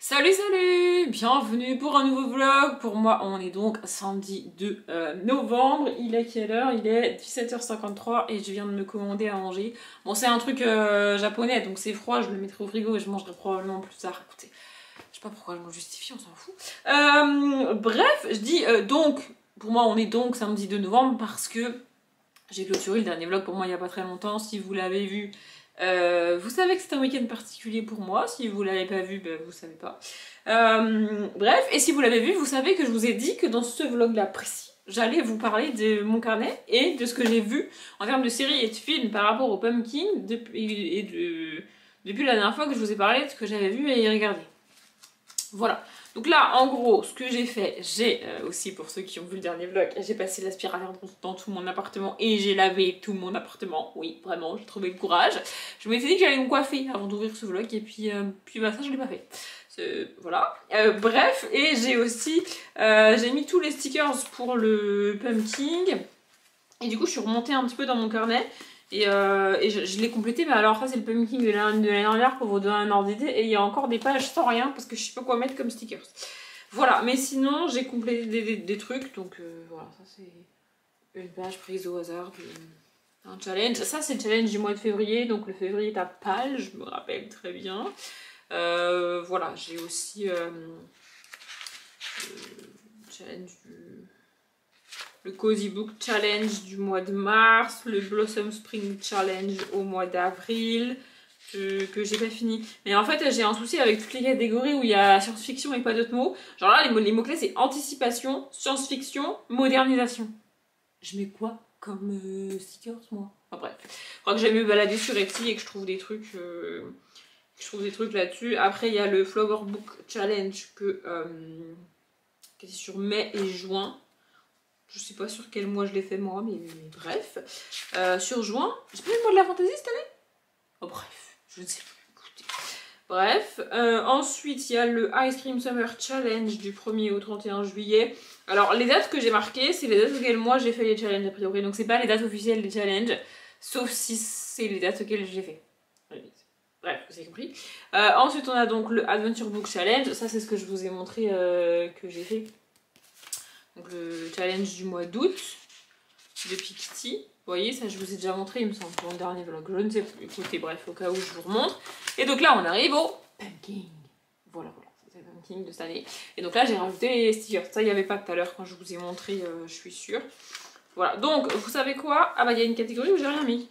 Salut, bienvenue pour un nouveau vlog. Pour moi, on est donc samedi 2 novembre. Il est quelle heure? Il est 17h53 et je viens de me commander à manger. Bon, c'est un truc japonais, donc c'est froid, je le mettrai au frigo et je mangerai probablement plus tard. Écoutez, je sais pas pourquoi je me justifie, on s'en fout. Bref, je dis donc, pour moi, on est donc samedi 2 novembre parce que j'ai clôturé le dernier vlog pour moi il y a pas très longtemps. Si vous l'avez vu, vous savez que c'est un week-end particulier pour moi. Si vous l'avez pas vu, ben vous savez pas. Bref, et si vous l'avez vu, vous savez que je vous ai dit que dans ce vlog-là précis, j'allais vous parler de mon carnet et de ce que j'ai vu en termes de séries et de films par rapport au Pumpkin depuis la dernière fois que je vous ai parlé de ce que j'avais vu et regardé. Voilà. Donc là, en gros, ce que j'ai fait, j'ai aussi, pour ceux qui ont vu le dernier vlog, j'ai passé l'aspirateur dans tout mon appartement et j'ai lavé tout mon appartement. Oui, vraiment, j'ai trouvé le courage. Je m'étais dit que j'allais me coiffer avant d'ouvrir ce vlog et puis bah, ça, je l'ai pas fait. Voilà. Bref, et j'ai aussi, j'ai mis tous les stickers pour le pumpkin. Et du coup, je suis remontée un petit peu dans mon carnet. Et je l'ai complété, mais alors ça c'est le pumpkin de l'année dernière pour vous donner un ordre d'idée. Et il y a encore des pages sans rien parce que je sais pas quoi mettre comme stickers. Voilà, mais sinon j'ai complété des trucs. Donc voilà, ça c'est une page prise au hasard, un challenge. Ça c'est le challenge du mois de février. Donc le février est à pâle, je me rappelle très bien. Voilà, j'ai aussi challenge le Cozy Book Challenge du mois de mars, le Blossom Spring Challenge au mois d'avril, que j'ai pas fini. Mais en fait, j'ai un souci avec toutes les catégories où il y a science-fiction et pas d'autres mots. Genre là, les mots-clés, c'est anticipation, science-fiction, modernisation. Je mets quoi comme stickers, moi? Enfin bref. Je crois que j'aime me balader sur Etsy et que je trouve des trucs... là-dessus. Après, il y a le Flower Book Challenge qui est sur mai et juin. Je sais pas sur quel mois je l'ai fait moi, mais bref. Sur juin, j'ai pas eu le mois de la fantaisie cette année? Oh bref, je ne sais plus, écoutez. Bref, ensuite il y a le Ice Cream Summer Challenge du 1er au 31 juillet. Alors les dates que j'ai marquées, c'est les dates auxquelles moi j'ai fait les challenges a priori. Donc c'est pas les dates officielles des challenges, sauf si c'est les dates auxquelles j'ai fait. Bref, vous avez compris. Ensuite on a donc le Adventure Book Challenge. Ça c'est ce que je vous ai montré que j'ai fait. Donc le challenge du mois d'août de Picti. Vous voyez, ça je vous ai déjà montré, il me semble, dans le dernier vlog. Je ne sais plus. Écoutez, bref, au cas où je vous remontre. Et donc là, on arrive au pumpkin. Voilà, c'est le pumpkin de cette année. Et donc là, j'ai rajouté les stickers. Ça, il n'y avait pas tout à l'heure quand je vous ai montré, je suis sûre. Voilà, donc, vous savez quoi? Ah bah, il y a une catégorie où j'ai rien mis.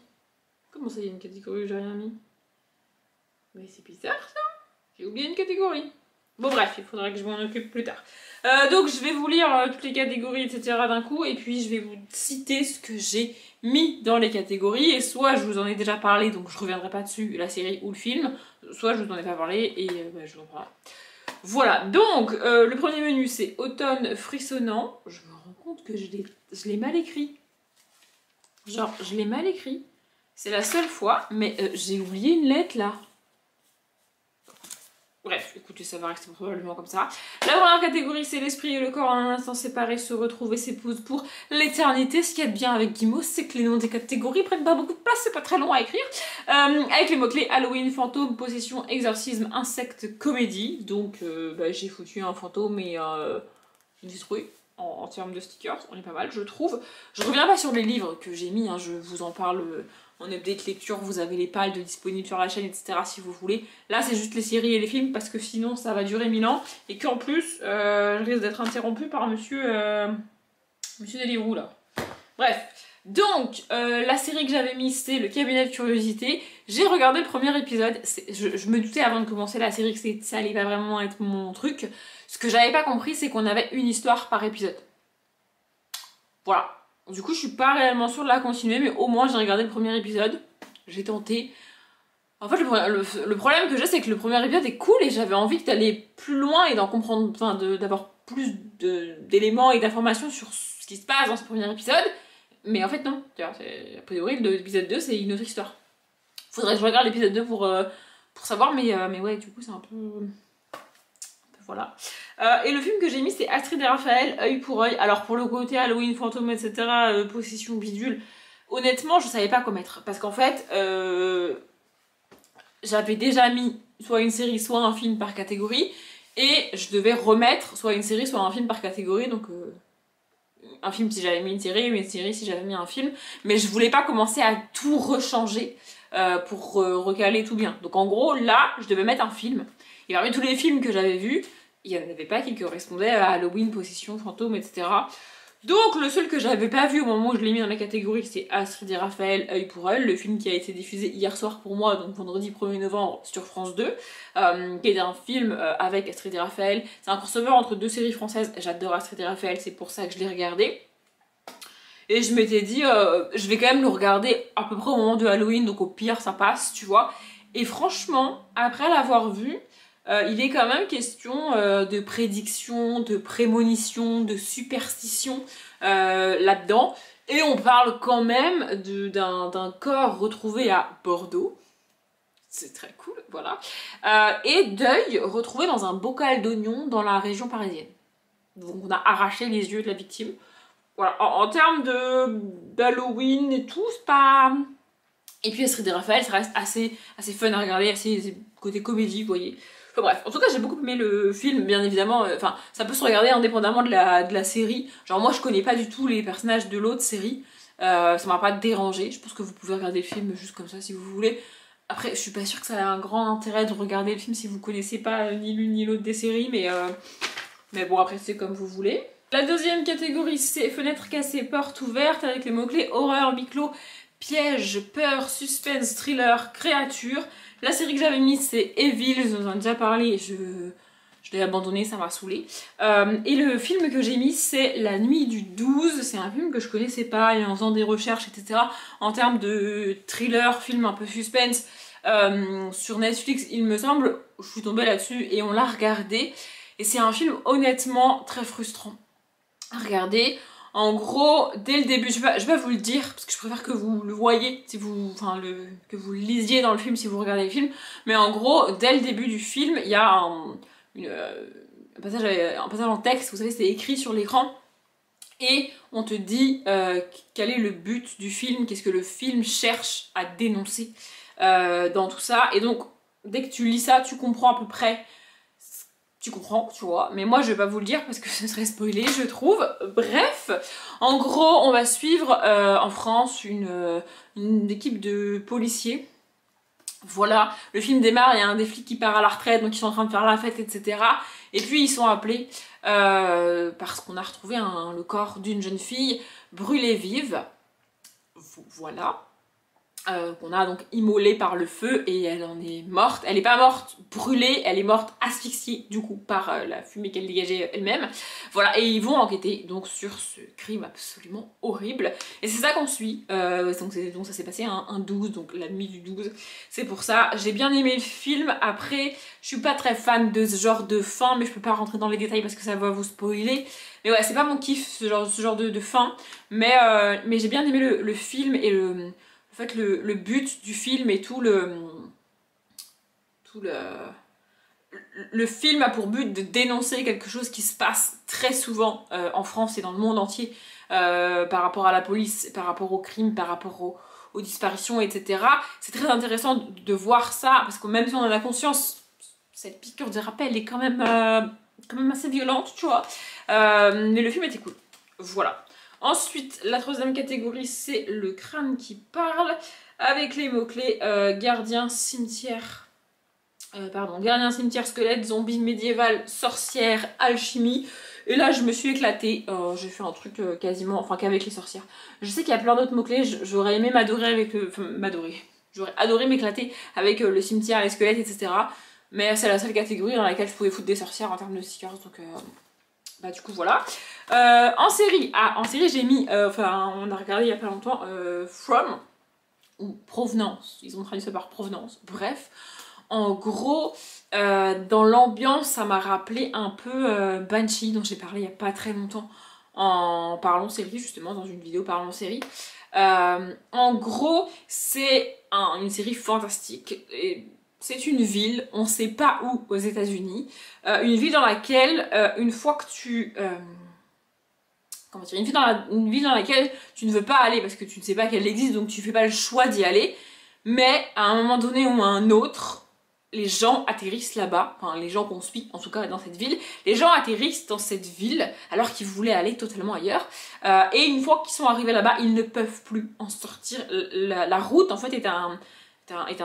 Comment ça, il y a une catégorie où j'ai rien mis? Mais c'est bizarre, ça. J'ai oublié une catégorie. Bon bref, il faudra que je m'en occupe plus tard. Donc je vais vous lire toutes les catégories, etc. d'un coup, et puis je vais vous citer ce que j'ai mis dans les catégories, et soit je vous en ai déjà parlé, donc je reviendrai pas dessus, la série ou le film, soit je vous en ai pas parlé, et bah, je vous en parle. Voilà, donc le premier menu c'est automne frissonnant. Je me rends compte que je l'ai mal écrit. Genre, je l'ai mal écrit. C'est la seule fois, mais j'ai oublié une lettre là. Bref, écoutez, ça va rester probablement comme ça. La première catégorie, c'est l'esprit et le corps en un instant séparés se retrouver s'épousent pour l'éternité. Ce qu'il y a de bien avec Guimau, c'est que les noms des catégories prennent pas beaucoup de place, c'est pas très long à écrire. Avec les mots-clés Halloween, fantôme, possession, exorcisme, insecte, comédie. Donc bah, j'ai foutu un fantôme et une citrouille. En termes de stickers, on est pas mal, je trouve. Je reviens pas sur les livres que j'ai mis, hein, je vous en parle en update lecture, vous avez les pales de disponibles sur la chaîne, etc. si vous voulez. Là, c'est juste les séries et les films, parce que sinon, ça va durer 1000 ans, et qu'en plus, je risque d'être interrompue par monsieur Deliveroo, là. Bref. Donc, la série que j'avais mise, c'est Le Cabinet de Curiosité. J'ai regardé le premier épisode. Je me doutais avant de commencer la série que ça allait pas vraiment être mon truc. Ce que j'avais pas compris, c'est qu'on avait une histoire par épisode. Voilà. Du coup, je suis pas réellement sûre de la continuer, mais au moins j'ai regardé le premier épisode. J'ai tenté. En fait, le problème que j'ai, c'est que le premier épisode est cool et j'avais envie d'aller plus loin et d'en comprendre, enfin, d'avoir plus d'éléments et d'informations sur ce qui se passe dans ce premier épisode. Mais en fait, non. A priori, l'épisode 2, c'est une autre histoire. Faudrait que je regarde l'épisode 2 pour savoir, mais ouais, du coup, c'est un peu... Voilà. Et le film que j'ai mis, c'est Astrid et Raphaël, œil pour œil. Alors pour le côté Halloween, fantôme, etc., possession bidule, honnêtement, je savais pas quoi mettre. Parce qu'en fait, j'avais déjà mis soit une série, soit un film par catégorie. Et je devais remettre soit une série, soit un film par catégorie, donc un film si j'avais mis une série si j'avais mis un film, mais je voulais pas commencer à tout rechanger pour recaler tout bien. Donc en gros, là, je devais mettre un film. Et parmi tous les films que j'avais vus, il n'y en avait pas qui correspondaient à Halloween, Possession, Fantôme, etc. Donc le seul que j'avais pas vu au moment où je l'ai mis dans la catégorie, c'est Astrid et Raphaël, Œil pour Œil, le film qui a été diffusé hier soir pour moi, donc vendredi 1er novembre sur France 2, qui est un film avec Astrid et Raphaël. C'est un crossover entre deux séries françaises, j'adore Astrid et Raphaël, c'est pour ça que je l'ai regardé. Et je m'étais dit, je vais quand même le regarder à peu près au moment de Halloween, donc au pire ça passe, tu vois. Et franchement, après l'avoir vu, il est quand même question de prédiction, de prémonition, de superstition là-dedans. Et on parle quand même d'un corps retrouvé à Bordeaux. C'est très cool, voilà. Et d'œil retrouvé dans un bocal d'oignons dans la région parisienne. Donc on a arraché les yeux de la victime. Voilà, en termes d'Halloween et tout, c'est pas... Et puis Astrid et Raphaël, ça reste assez fun à regarder, assez côté comédie, vous voyez. Enfin bref, en tout cas j'ai beaucoup aimé le film, bien évidemment, enfin ça peut se regarder indépendamment de la série. Genre moi je connais pas du tout les personnages de l'autre série, ça m'a pas dérangé, je pense que vous pouvez regarder le film juste comme ça si vous voulez. Après je suis pas sûre que ça a un grand intérêt de regarder le film si vous connaissez pas ni l'une ni l'autre des séries, mais bon après c'est comme vous voulez. La deuxième catégorie c'est fenêtre cassée, porte ouverte avec les mots-clés horreur, huis clos, piège, peur, suspense, thriller, créature. La série que j'avais mise c'est Evil, j'en ai déjà parlé, je l'ai abandonné, ça m'a saoulée. Et le film que j'ai mis c'est La Nuit du 12, c'est un film que je connaissais pas et en faisant des recherches etc. En termes de thriller, film un peu suspense, sur Netflix il me semble, je suis tombée là-dessus et on l'a regardé. Et c'est un film honnêtement très frustrant à regarder. En gros, dès le début, je vais pas vous le dire, parce que je préfère que vous le voyez, si vous, que vous le lisiez dans le film si vous regardez le film. Mais en gros, dès le début du film, il y a un passage en texte, vous savez, c'est écrit sur l'écran. Et on te dit quel est le but du film, qu'est-ce que le film cherche à dénoncer dans tout ça. Et donc, dès que tu lis ça, tu comprends à peu près... Tu comprends, tu vois, mais moi je vais pas vous le dire parce que ce serait spoilé, je trouve. Bref, en gros, on va suivre en France une équipe de policiers. Voilà, le film démarre, il y a un des flics qui part à la retraite, donc ils sont en train de faire la fête, etc. Et puis ils sont appelés parce qu'on a retrouvé le corps d'une jeune fille brûlée vive. Voilà. Qu'on a donc immolée par le feu et elle en est morte. Elle n'est pas morte brûlée, elle est morte asphyxiée du coup par la fumée qu'elle dégageait elle-même. Voilà, et ils vont enquêter donc sur ce crime absolument horrible. Et c'est ça qu'on suit. Donc ça s'est passé un 12, donc la nuit du 12. C'est pour ça, j'ai bien aimé le film. Après, je suis pas très fan de ce genre de fin, mais je peux pas rentrer dans les détails parce que ça va vous spoiler. Mais ouais, c'est pas mon kiff ce genre de fin. Mais j'ai bien aimé le film et en fait, le but du film et tout le film a pour but de dénoncer quelque chose qui se passe très souvent en France et dans le monde entier par rapport à la police, par rapport aux crimes, par rapport aux disparitions, etc. C'est très intéressant de voir ça, parce que même si on en a conscience, cette piqûre de rappel est quand même assez violente, tu vois. Mais le film était cool. Voilà. Ensuite, la troisième catégorie, c'est le crâne qui parle, avec les mots-clés gardien, cimetière, squelette, zombie, médiéval, sorcière, alchimie. Et là, je me suis éclatée. J'ai fait un truc quasiment, enfin qu'avec les sorcières. Je sais qu'il y a plein d'autres mots-clés, j'aurais aimé m'adorer avec le... Enfin, m'adorer. J'aurais adoré m'éclater avec le cimetière, les squelettes, etc. Mais c'est la seule catégorie dans laquelle je pouvais foutre des sorcières en termes de stickers, donc... Bah du coup voilà. En série j'ai mis, on a regardé il y a pas longtemps, From, ou Provenance, ils ont traduit ça par Provenance, bref. En gros, dans l'ambiance, ça m'a rappelé un peu Banshee, dont j'ai parlé il y a pas très longtemps, en parlant série, justement, dans une vidéo parlant série. En gros, c'est une série fantastique, et c'est une ville, on sait pas où aux États-Unis, une ville dans laquelle, une fois que tu... comment dire, une ville dans laquelle tu ne veux pas aller parce que tu ne sais pas qu'elle existe, donc tu fais pas le choix d'y aller, mais à un moment donné ou à un autre, les gens atterrissent là-bas, enfin les gens qu'on suit en tout cas dans cette ville, les gens atterrissent dans cette ville alors qu'ils voulaient aller totalement ailleurs, et une fois qu'ils sont arrivés là-bas, ils ne peuvent plus en sortir. La route en fait est un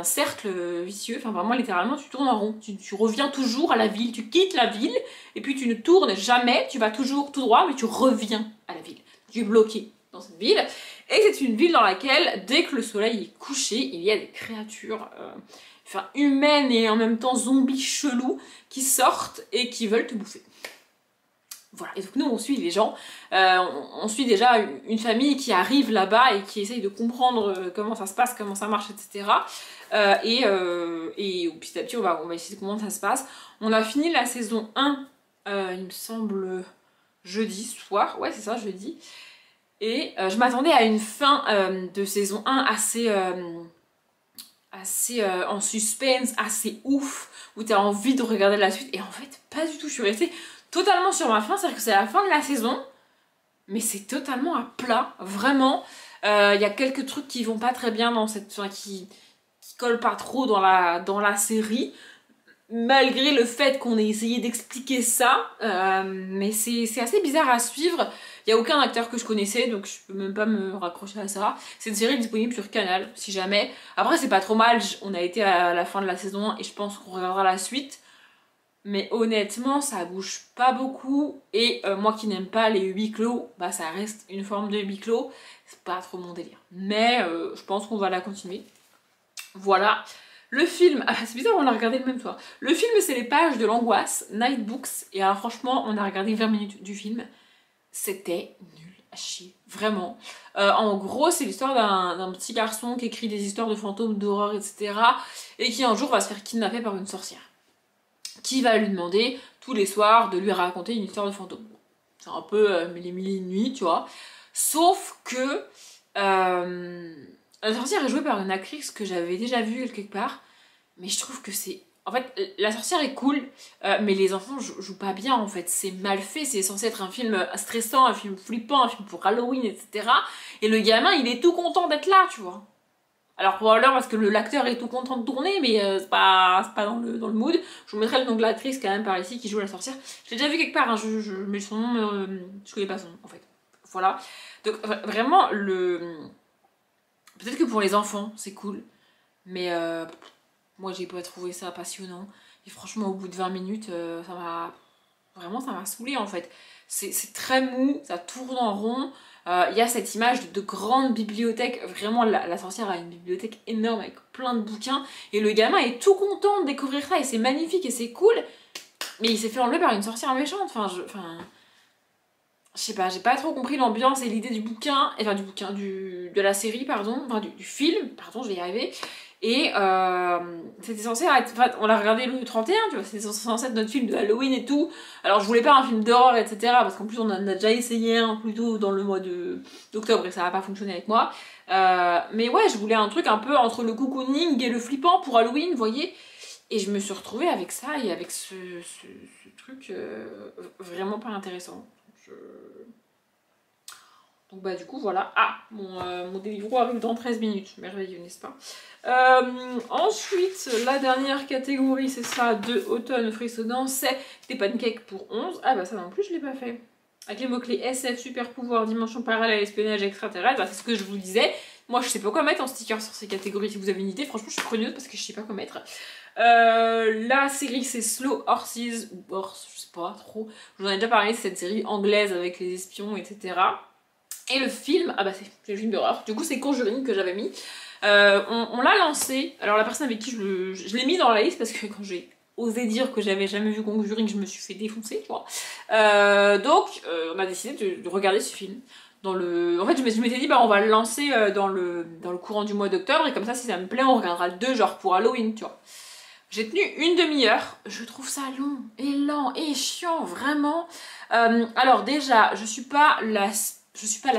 cercle vicieux, enfin vraiment littéralement tu tournes en rond, tu reviens toujours à la ville, tu quittes la ville et puis tu ne tournes jamais, tu vas toujours tout droit mais tu reviens à la ville, tu es bloqué dans cette ville. Et c'est une ville dans laquelle dès que le soleil est couché, il y a des créatures enfin, humaines et en même temps zombies chelous qui sortent et qui veulent te bouffer. Voilà, et donc nous on suit les gens, on suit déjà une famille qui arrive là-bas et qui essaye de comprendre comment ça se passe, comment ça marche, etc. Et petit à petit on va essayer de comprendre comment ça se passe. On a fini la saison 1, il me semble, jeudi soir, ouais c'est ça, jeudi. Et je m'attendais à une fin de saison 1 assez en suspense, assez ouf, où t'as envie de regarder la suite. Et en fait, pas du tout, je suis restée totalement sur ma fin, c'est-à-dire que c'est la fin de la saison, mais c'est totalement à plat, vraiment. Il y a quelques trucs qui vont pas très bien dans cette... Enfin, qui collent pas trop dans la série, malgré le fait qu'on ait essayé d'expliquer ça, mais c'est assez bizarre à suivre. Il n'y a aucun acteur que je connaissais, donc je peux même pas me raccrocher à ça. C'est une série disponible sur Canal, si jamais. Après, c'est pas trop mal, on a été à la fin de la saison 1 et je pense qu'on regardera la suite. Mais honnêtement, ça bouge pas beaucoup. Et moi qui n'aime pas les huis clos, bah ça reste une forme de huis clos. C'est pas trop mon délire. Mais je pense qu'on va la continuer. Voilà. Le film, ah, c'est bizarre, on a regardé le même soir. Le film, c'est Les Pages de l'Angoisse, Night Books. Et alors franchement, on a regardé 20 minutes du film. C'était nul à chier, vraiment. En gros, c'est l'histoire d'un petit garçon qui écrit des histoires de fantômes, d'horreur, etc. Et qui un jour va se faire kidnapper par une sorcière. Qui va lui demander tous les soirs de lui raconter une histoire de fantôme. C'est un peu les mille et une nuits, tu vois. Sauf que la sorcière est jouée par une actrice que j'avais déjà vue quelque part, mais je trouve que c'est... En fait, la sorcière est cool, mais les enfants jouent pas bien, en fait. C'est mal fait, c'est censé être un film stressant, un film flippant, un film pour Halloween, etc. Et le gamin, il est tout content d'être là, tu vois. Alors probablement parce que l'acteur est tout content de tourner, mais c'est pas dans le mood. Je vous mettrai le nom de l'actrice quand même par ici qui joue la sorcière. Je l'ai déjà vu quelque part, hein, mais son nom, je connais pas son nom en fait. Voilà. Donc vraiment, peut-être que pour les enfants c'est cool, mais moi j'ai pas trouvé ça passionnant. Et franchement au bout de 20 minutes, ça m'a saoulé en fait. C'est très mou, ça tourne en rond. Il y a cette image de grande bibliothèque, vraiment la sorcière a une bibliothèque énorme avec plein de bouquins et le gamin est tout content de découvrir ça et c'est magnifique et c'est cool, mais il s'est fait enlever par une sorcière méchante. Enfin, je sais pas, j'ai pas trop compris l'ambiance et l'idée du bouquin, enfin de la série, pardon, enfin du film, pardon, je vais y arriver. Et c'était censé être... Enfin, on l'a regardé le 31, tu vois, c'était censé être notre film de Halloween et tout. Alors je voulais pas un film d'horreur, etc. Parce qu'en plus on a déjà essayé un plus tôt dans le mois d'octobre et ça n'a pas fonctionné avec moi. Mais ouais, je voulais un truc un peu entre le cocooning et le flippant pour Halloween, vous voyez. Et je me suis retrouvée avec ça et avec ce truc vraiment pas intéressant. Donc bah du coup voilà. Ah, mon Deliveroo arrive dans 13 minutes. Merveilleux, n'est-ce pas? Ensuite, la dernière catégorie, c'est ça, de automne frissonnant, c'est des pancakes pour 11. Ah bah ça non plus, je l'ai pas fait. Avec les mots-clés SF, super pouvoir, dimension parallèle, espionnage extraterrestre, bah, c'est ce que je vous disais. Moi, je sais pas quoi mettre en sticker sur ces catégories. Si vous avez une idée, franchement, je suis preneuse parce que je sais pas quoi mettre. La série, c'est Slow Horses, ou Horse, je sais pas trop. Je vous en ai déjà parlé, c'est cette série anglaise avec les espions, etc. Et le film, ah bah c'est le film d'horreur. Du coup, c'est Conjuring que j'avais mis. On l'a lancé. Alors la personne avec qui je l'ai mis dans la liste parce que quand j'ai osé dire que j'avais jamais vu Conjuring, je me suis fait défoncer, tu vois. Donc on a décidé de regarder ce film. En fait, je m'étais dit, bah on va le lancer dans le courant du mois d'octobre et comme ça, si ça me plaît, on regardera le 2 genre pour Halloween, tu vois. J'ai tenu une demi-heure. Je trouve ça long et lent et chiant, vraiment. Alors déjà, je suis pas la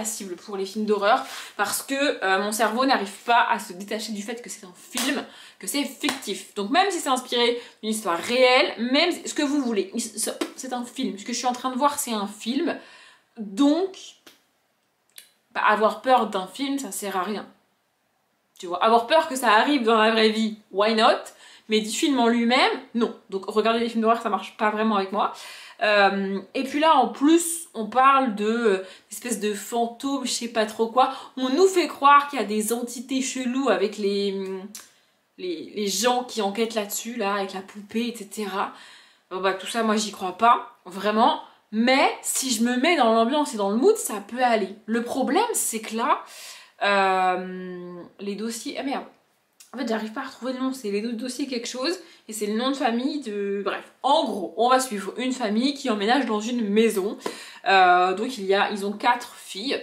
cible pour les films d'horreur parce que mon cerveau n'arrive pas à se détacher du fait que c'est un film, que c'est fictif. Donc même si c'est inspiré d'une histoire réelle, même ce que vous voulez, c'est un film. Ce que je suis en train de voir, c'est un film. Donc, bah, avoir peur d'un film, ça sert à rien. Tu vois, avoir peur que ça arrive dans la vraie vie, why not? mais du film en lui-même, non. Donc regarder des films d'horreur, ça marche pas vraiment avec moi. Et puis là, en plus, on parle de espèce de fantômes, je sais pas trop quoi. On nous fait croire qu'il y a des entités cheloues avec les gens qui enquêtent là-dessus, là, avec la poupée, etc. Bon, bah, tout ça, moi, j'y crois pas, vraiment. Mais si je me mets dans l'ambiance et dans le mood, ça peut aller. Le problème, c'est que là, les dossiers... Ah merde. En fait, j'arrive pas à retrouver le nom. C'est les dossiers quelque chose. Et c'est le nom de famille de... Bref. En gros, on va suivre une famille qui emménage dans une maison. Donc, ils ont 4 filles.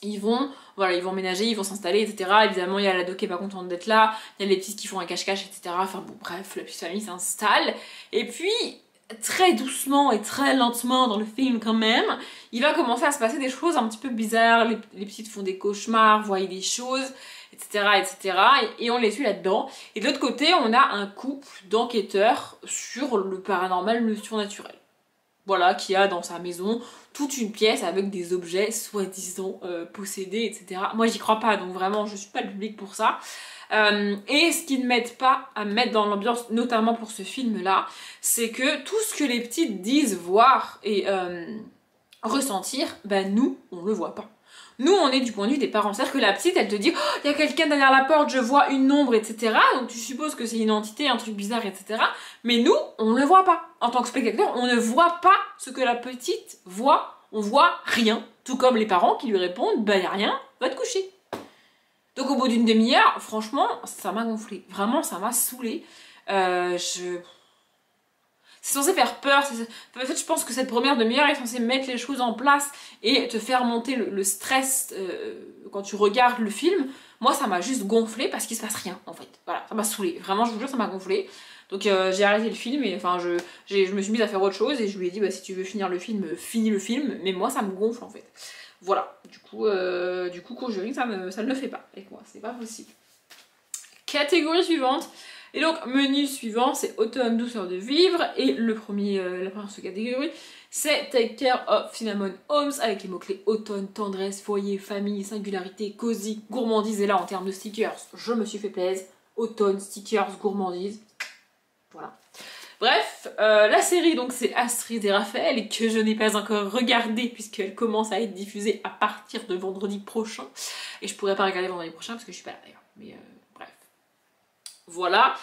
Ils vont emménager, ils vont s'installer, etc. Évidemment, il y a l'ado qui est pas contente d'être là. Il y a les petites qui font un cache-cache, etc. Enfin bon, bref, la petite famille s'installe. Et puis... très doucement et très lentement dans le film quand même, il va commencer à se passer des choses un petit peu bizarres, les petites font des cauchemars, voient des choses, etc. etc. Et on les suit là-dedans. Et de l'autre côté, on a un couple d'enquêteurs sur le paranormal, le surnaturel. Voilà, qui a dans sa maison toute une pièce avec des objets soi-disant possédés, etc. Moi j'y crois pas, donc vraiment je suis pas le public pour ça. Et ce qui ne m'aide pas à me mettre dans l'ambiance, notamment pour ce film-là, c'est que tout ce que les petites disent, voir et ressentir, ben nous, on le voit pas. Nous, on est du point de vue des parents. C'est-à-dire que la petite, elle te dit oh, il y a quelqu'un derrière la porte, je vois une ombre, etc. Donc tu supposes que c'est une entité, un truc bizarre, etc. Mais nous, on ne le voit pas. En tant que spectateur, on ne voit pas ce que la petite voit. On voit rien. Tout comme les parents qui lui répondent bah y a rien, va te coucher. Donc au bout d'une demi-heure, franchement, ça m'a gonflé. Vraiment, ça m'a saoulée. C'est censé faire peur. En fait, je pense que cette première demi-heure est censée mettre les choses en place et te faire monter le stress quand tu regardes le film. Moi, ça m'a juste gonflé parce qu'il se passe rien, en fait. Voilà, ça m'a saoulée. Vraiment, je vous jure, ça m'a gonflé. Donc j'ai arrêté le film et enfin, je me suis mise à faire autre chose et je lui ai dit, bah, si tu veux finir le film, finis le film. Mais moi, ça me gonfle, en fait. Voilà, du coup Conjuring, ça ne le fait pas avec moi, c'est pas possible. Catégorie suivante. Et donc, menu suivant, c'est automne, douceur de vivre. Et la première catégorie, c'est Take Care of Cinnamon Homes, avec les mots-clés automne, tendresse, foyer, famille, singularité, cosy, gourmandise. Et là, en termes de stickers, je me suis fait plaisir. Automne, stickers, gourmandise. Voilà. Bref, la série donc c'est Astrid et Raphaël et que je n'ai pas encore regardée puisqu'elle commence à être diffusée à partir de vendredi prochain. Et je pourrais pas regarder vendredi prochain parce que je suis pas là d'ailleurs. Mais bref. Voilà.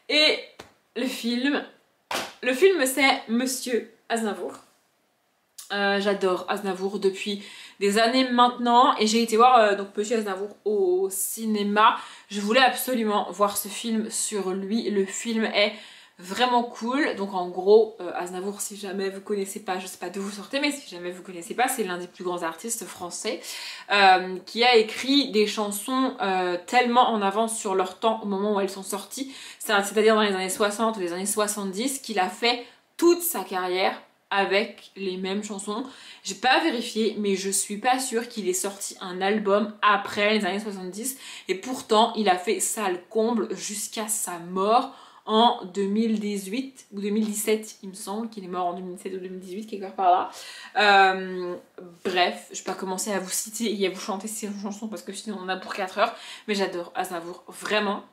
Et le film c'est Monsieur Aznavour. J'adore Aznavour depuis des années maintenant et j'ai été voir donc Monsieur Aznavour au cinéma. Je voulais absolument voir ce film sur lui. Le film est vraiment cool. Donc en gros, Aznavour, si jamais vous connaissez pas, je sais pas d'où vous sortez, mais si jamais vous connaissez pas, c'est l'un des plus grands artistes français qui a écrit des chansons tellement en avance sur leur temps au moment où elles sont sorties, c'est-à-dire dans les années 60 ou les années 70, qu'il a fait toute sa carrière avec les mêmes chansons. J'ai pas vérifié, mais je suis pas sûre qu'il ait sorti un album après les années 70 et pourtant il a fait salle comble jusqu'à sa mort en 2018 ou 2017, il me semble qu'il est mort en 2017 ou 2018, quelque part par là. Bref, je vais pas commencer à vous citer et à vous chanter ces chansons parce que sinon on en a pour 4 heures, mais j'adore Aznavour, vraiment.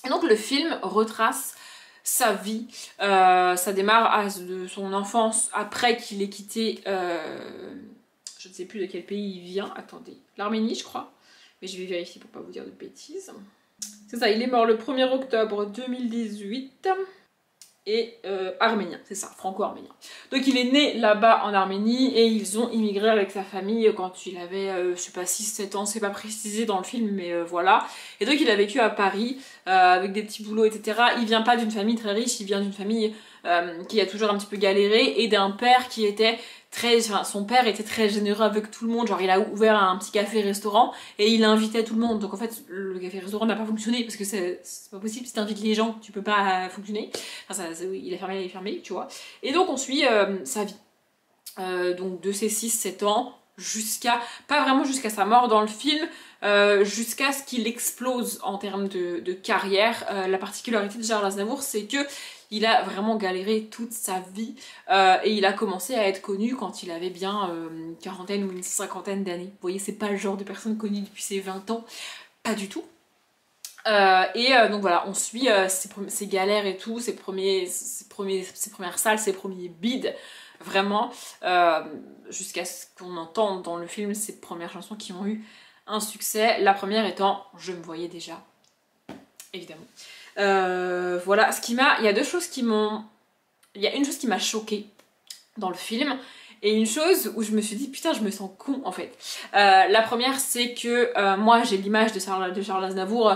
Et donc le film retrace sa vie, ça démarre de son enfance après qu'il ait quitté, je ne sais plus de quel pays il vient, attendez, l'Arménie je crois, mais je vais vérifier pour pas vous dire de bêtises. C'est ça, il est mort le 1er octobre 2018 et arménien, c'est ça, franco-arménien. Donc il est né là-bas en Arménie et ils ont immigré avec sa famille quand il avait, je sais pas, 6-7 ans, c'est pas précisé dans le film, mais voilà. Et donc il a vécu à Paris avec des petits boulots, etc. Il vient pas d'une famille très riche, il vient d'une famille qui a toujours un petit peu galéré et d'un père qui était son père était très généreux avec tout le monde, genre il a ouvert un petit café-restaurant et il invitait tout le monde. Donc en fait le café-restaurant n'a pas fonctionné parce que c'est pas possible, si t'invites les gens tu peux pas fonctionner. Enfin il est fermé, tu vois. Et donc on suit sa vie. Donc de ses 6-7 ans jusqu'à, pas vraiment jusqu'à sa mort dans le film, jusqu'à ce qu'il explose en termes de carrière. La particularité de Charles Aznavour, c'est que il a vraiment galéré toute sa vie et il a commencé à être connu quand il avait bien une quarantaine ou une cinquantaine d'années. Vous voyez, c'est pas le genre de personne connue depuis ses 20 ans, pas du tout. Donc voilà, on suit ses galères et tout, ses premières salles, ses premiers bides, vraiment, jusqu'à ce qu'on entende dans le film ces premières chansons qui ont eu un succès. La première étant Je me voyais déjà, évidemment. Voilà, il y a deux choses qui m'ont... Il y a une chose qui m'a choquée dans le film, et une chose où je me suis dit putain je me sens con en fait. La première c'est que moi j'ai l'image de Charles Aznavour,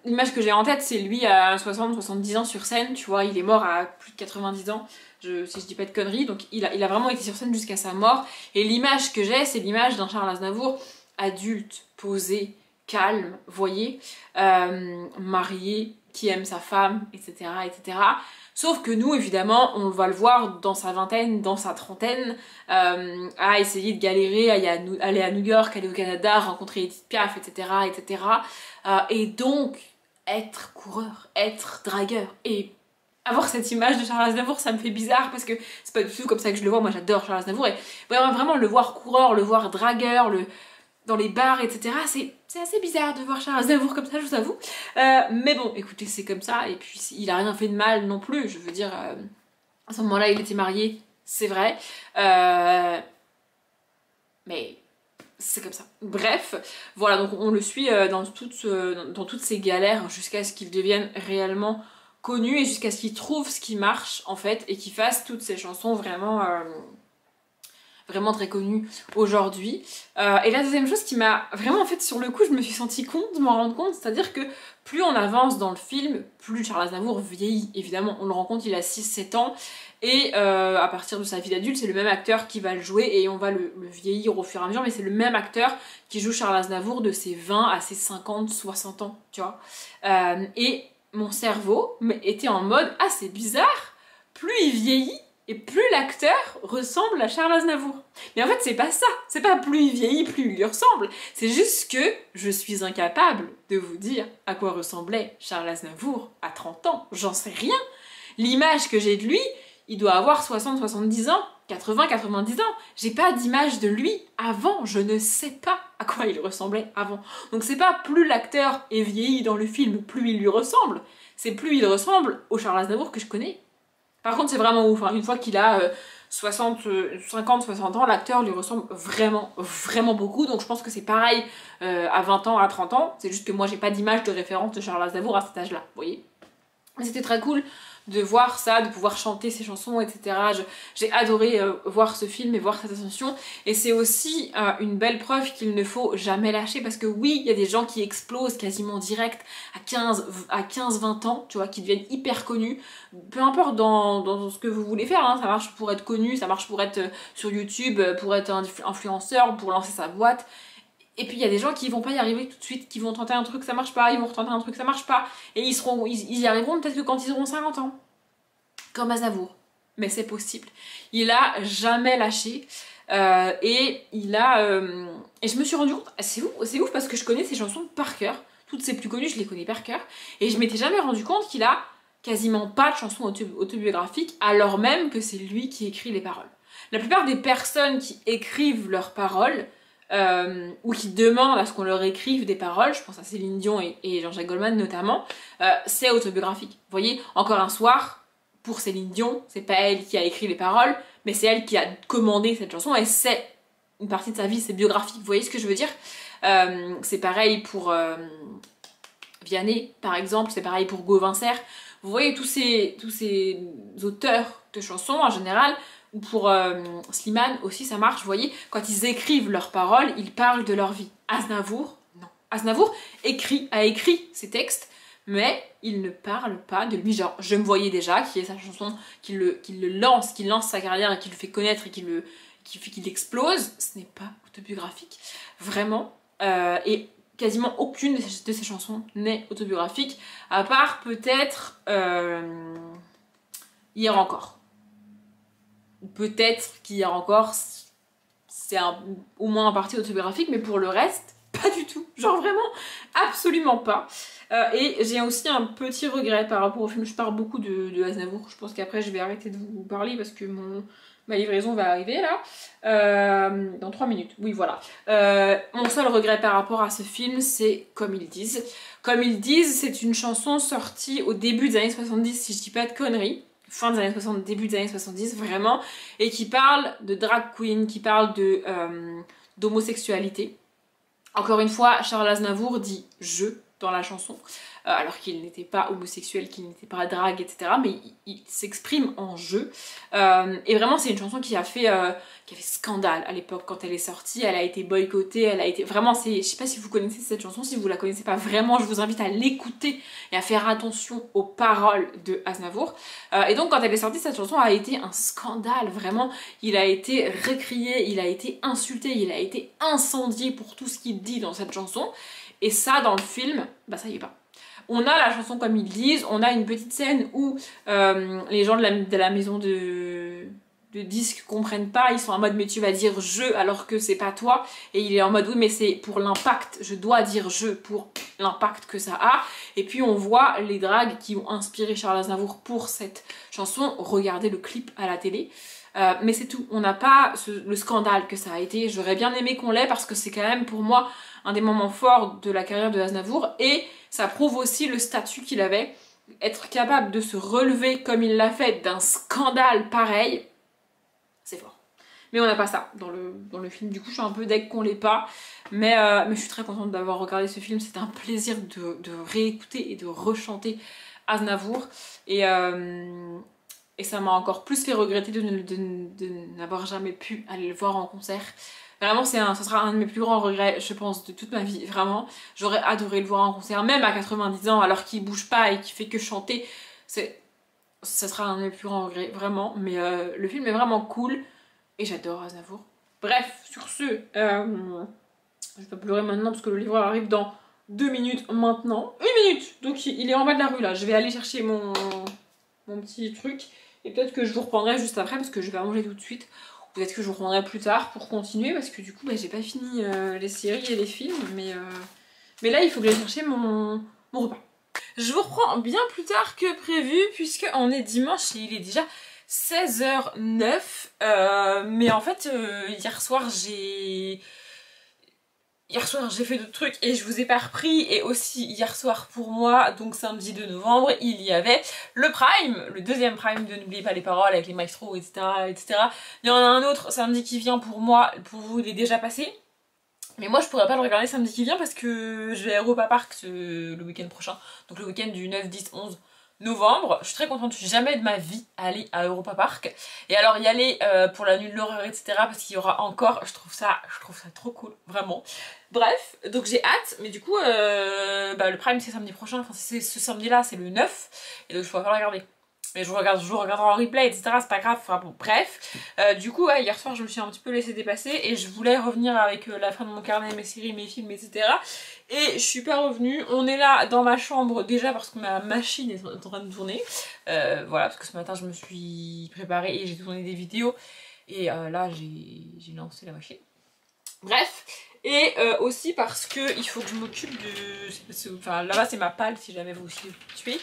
l'image que j'ai en tête c'est lui à 60-70 ans sur scène, tu vois, il est mort à plus de 90 ans, si je dis pas de conneries, donc il a vraiment été sur scène jusqu'à sa mort, et l'image que j'ai c'est l'image d'un Charles Aznavour adulte, posé, calme, voyez, marié, qui aime sa femme, etc. etc. Sauf que nous, évidemment, on va le voir dans sa vingtaine, dans sa trentaine, à essayer de galérer, à aller à New York, aller au Canada, rencontrer Edith Piaf, etc. etc. Et donc, être coureur, être dragueur. Et avoir cette image de Charles Aznavour, ça me fait bizarre parce que c'est pas du tout comme ça que je le vois. Moi, j'adore Charles Aznavour. Et vraiment, le voir coureur, le voir dragueur, dans les bars, etc. C'est assez bizarre de voir Charles Aznavour comme ça, je vous avoue. Mais bon, écoutez, c'est comme ça. Et puis, il a rien fait de mal non plus. Je veux dire, à ce moment-là, il était marié, c'est vrai. Mais c'est comme ça. Bref, voilà, donc on le suit dans toutes ses galères jusqu'à ce qu'il devienne réellement connu et jusqu'à ce qu'il trouve ce qui marche, en fait, et qu'il fasse toutes ces chansons vraiment... vraiment très connu aujourd'hui. Et la deuxième chose qui m'a vraiment, en fait, sur le coup, je me suis sentie con de m'en rendre compte, c'est-à-dire que plus on avance dans le film, plus Charles Aznavour vieillit. Évidemment, on le rencontre, il a 6-7 ans, et à partir de sa vie d'adulte, c'est le même acteur qui va le jouer, et on va le vieillir au fur et à mesure, mais c'est le même acteur qui joue Charles Aznavour de ses 20 à ses 50-60 ans, tu vois. Et mon cerveau était en mode, ah c'est bizarre, plus il vieillit, et plus l'acteur ressemble à Charles Aznavour. Mais en fait, c'est pas ça. C'est pas plus il vieillit, plus il lui ressemble. C'est juste que je suis incapable de vous dire à quoi ressemblait Charles Aznavour à 30 ans. J'en sais rien. L'image que j'ai de lui, il doit avoir 60-70 ans, 80-90 ans. J'ai pas d'image de lui avant. Je ne sais pas à quoi il ressemblait avant. Donc c'est pas plus l'acteur est vieilli dans le film, plus il lui ressemble. C'est plus il ressemble au Charles Aznavour que je connais. Par contre, c'est vraiment ouf, hein. Une fois qu'il a 50-60 ans, l'acteur lui ressemble vraiment, vraiment beaucoup. Donc je pense que c'est pareil à 20 ans, à 30 ans. C'est juste que moi, j'ai pas d'image de référence de Charles Aznavour à cet âge-là, vous voyez. Mais c'était très cool de voir ça, de pouvoir chanter ses chansons, etc. J'ai adoré voir ce film et voir cette ascension. Et c'est aussi une belle preuve qu'il ne faut jamais lâcher, parce que oui, il y a des gens qui explosent quasiment direct à 15-20 ans, tu vois, qui deviennent hyper connus. Peu importe dans ce que vous voulez faire, hein, ça marche pour être connu, ça marche pour être sur YouTube, pour être influenceur, pour lancer sa boîte. Et puis il y a des gens qui vont pas y arriver tout de suite, qui vont tenter un truc, ça marche pas, ils vont retenter un truc, ça marche pas, et ils y arriveront peut-être que quand ils auront 50 ans. Comme Aznavour. Mais c'est possible. Il a jamais lâché. Et il a... Et je me suis rendu compte, c'est ouf parce que je connais ses chansons par cœur. Toutes ses plus connues, je les connais par cœur. Et je m'étais jamais rendu compte qu'il a quasiment pas de chansons autobiographiques, alors même que c'est lui qui écrit les paroles. La plupart des personnes qui écrivent leurs paroles, ou qui demandent à ce qu'on leur écrive des paroles, je pense à Céline Dion et Jean-Jacques Goldman notamment, c'est autobiographique. Vous voyez, Encore un soir, pour Céline Dion, c'est pas elle qui a écrit les paroles, mais c'est elle qui a commandé cette chanson, et c'est une partie de sa vie, c'est biographique, vous voyez ce que je veux dire. C'est pareil pour Vianney, par exemple, c'est pareil pour Gauvin Serre. Vous voyez, tous ces auteurs de chansons, en général, ou pour Slimane aussi, ça marche, vous voyez, quand ils écrivent leurs paroles, ils parlent de leur vie. Aznavour, non. Aznavour a écrit ses textes, mais il ne parle pas de lui. Genre, Je me voyais déjà, qui est sa chanson, qui lance sa carrière et qui le fait connaître et qui fait qu'il explose, ce n'est pas autobiographique, vraiment. Et quasiment aucune de ces chansons n'est autobiographique, à part peut-être Hier encore. Peut-être qu'Hier encore, c'est au moins en partie autobiographique, mais pour le reste, pas du tout. Genre vraiment, absolument pas. Et j'ai aussi un petit regret par rapport au film. Je parle beaucoup de Aznavour. Je pense qu'après, je vais arrêter de vous parler parce que Ma livraison va arriver là. Dans 3 minutes. Oui, voilà. Mon seul regret par rapport à ce film, c'est Comme ils disent. Comme ils disent, c'est une chanson sortie au début des années 70, si je dis pas de conneries. Fin des années 60, début des années 70, vraiment. Et qui parle de drag queen, qui parle de d'homosexualité. Encore une fois, Charles Aznavour dit « je » dans la chanson, alors qu'il n'était pas homosexuel, qu'il n'était pas drague, etc. Mais il s'exprime en jeu. Et vraiment, c'est une chanson qui a fait scandale à l'époque quand elle est sortie. Elle a été boycottée, elle a été... Vraiment, je sais pas si vous connaissez cette chanson, si vous la connaissez pas vraiment, je vous invite à l'écouter et à faire attention aux paroles de Aznavour. Et donc, quand elle est sortie, cette chanson a été un scandale, vraiment. Il a été récrié, il a été insulté, il a été incendié pour tout ce qu'il dit dans cette chanson. Et ça, dans le film, bah ça y est pas. On a la chanson Comme ils disent, on a une petite scène où les gens de la maison de disques comprennent pas, ils sont en mode mais tu vas dire je alors que c'est pas toi, et il est en mode oui mais c'est pour l'impact, je dois dire je pour l'impact que ça a. Et puis on voit les dragues qui ont inspiré Charles Aznavour pour cette chanson, regarder le clip à la télé. Mais c'est tout, on n'a pas le scandale que ça a été. J'aurais bien aimé qu'on l'ait parce que c'est quand même pour moi un des moments forts de la carrière de Aznavour, et ça prouve aussi le statut qu'il avait, être capable de se relever comme il l'a fait d'un scandale pareil, c'est fort. Mais on n'a pas ça dans le film, du coup je suis un peu deg qu'on l'ait pas, mais je suis très contente d'avoir regardé ce film, c'était un plaisir de réécouter et de rechanter Aznavour, et ça m'a encore plus fait regretter de n'avoir jamais pu aller le voir en concert. Vraiment, ça sera un de mes plus grands regrets, je pense, de toute ma vie, vraiment. J'aurais adoré le voir en concert, même à 90 ans, alors qu'il bouge pas et qu'il fait que chanter. Ça sera un de mes plus grands regrets, vraiment. Mais le film est vraiment cool, et j'adore Aznavour. Bref, sur ce, je vais pleurer maintenant, parce que le livreur arrive dans 2 minutes maintenant. 1 minute. Donc il est en bas de la rue, là. Je vais aller chercher mon petit truc, et peut-être que je vous reprendrai juste après, parce que je vais manger tout de suite. Peut-être que je vous reprendrai plus tard pour continuer, parce que du coup, bah, j'ai pas fini les séries et les films, mais là, il faut que j'aille chercher mon repas. Je vous reprends bien plus tard que prévu, puisqu'on est dimanche et il est déjà 16h09. Mais en fait, hier soir, j'ai fait d'autres trucs et je vous ai pas repris, et aussi hier soir pour moi, donc samedi 2 novembre, il y avait le Prime, le deuxième Prime de N'oubliez pas les paroles avec les maestros, etc., etc. Il y en a un autre samedi qui vient pour moi, pour vous il est déjà passé. Mais moi je pourrais pas le regarder samedi qui vient parce que je vais à Europa Park le week-end prochain, donc le week-end du 9, 10, 11 novembre. Je suis très contente, je suis jamais de ma vie allée à Europa Park. Et alors y aller pour la nuit de l'horreur, etc. parce qu'il y aura encore, je trouve ça trop cool, vraiment. Bref, donc j'ai hâte, mais du coup le Prime c'est samedi prochain, enfin c'est ce samedi là, c'est le 9, et donc je pourrais pas le regarder. Mais je vous regarderai en replay, etc. C'est pas grave, enfin bon, bref. Du coup, ouais, hier soir, je me suis un petit peu laissé dépasser et je voulais revenir avec la fin de mon carnet, mes séries, mes films, etc. Et je suis pas revenue. On est là dans ma chambre déjà parce que ma machine est en train de tourner. Voilà, parce que ce matin, je me suis préparée et j'ai tourné des vidéos. Et là, j'ai lancé la machine. Bref. Et aussi parce que il faut que je m'occupe de... Enfin là-bas c'est ma palle si jamais vous aussi vous tuez.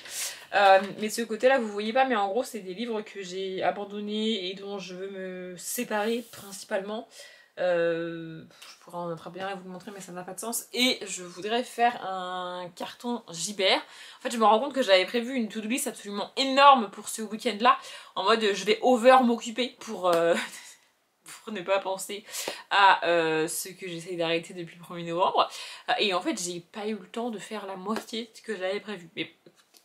Mais ce côté là vous voyez pas, mais en gros c'est des livres que j'ai abandonnés et dont je veux me séparer principalement. Je pourrais en attraper un et vous le montrer mais ça n'a pas de sens. Et je voudrais faire un carton Gibert. En fait je me rends compte que j'avais prévu une to-do list absolument énorme pour ce week-end là. En mode je vais over m'occuper pour ne pas penser à ce que j'essaye d'arrêter depuis le 1er novembre. Et en fait j'ai pas eu le temps de faire la moitié de ce que j'avais prévu. Mais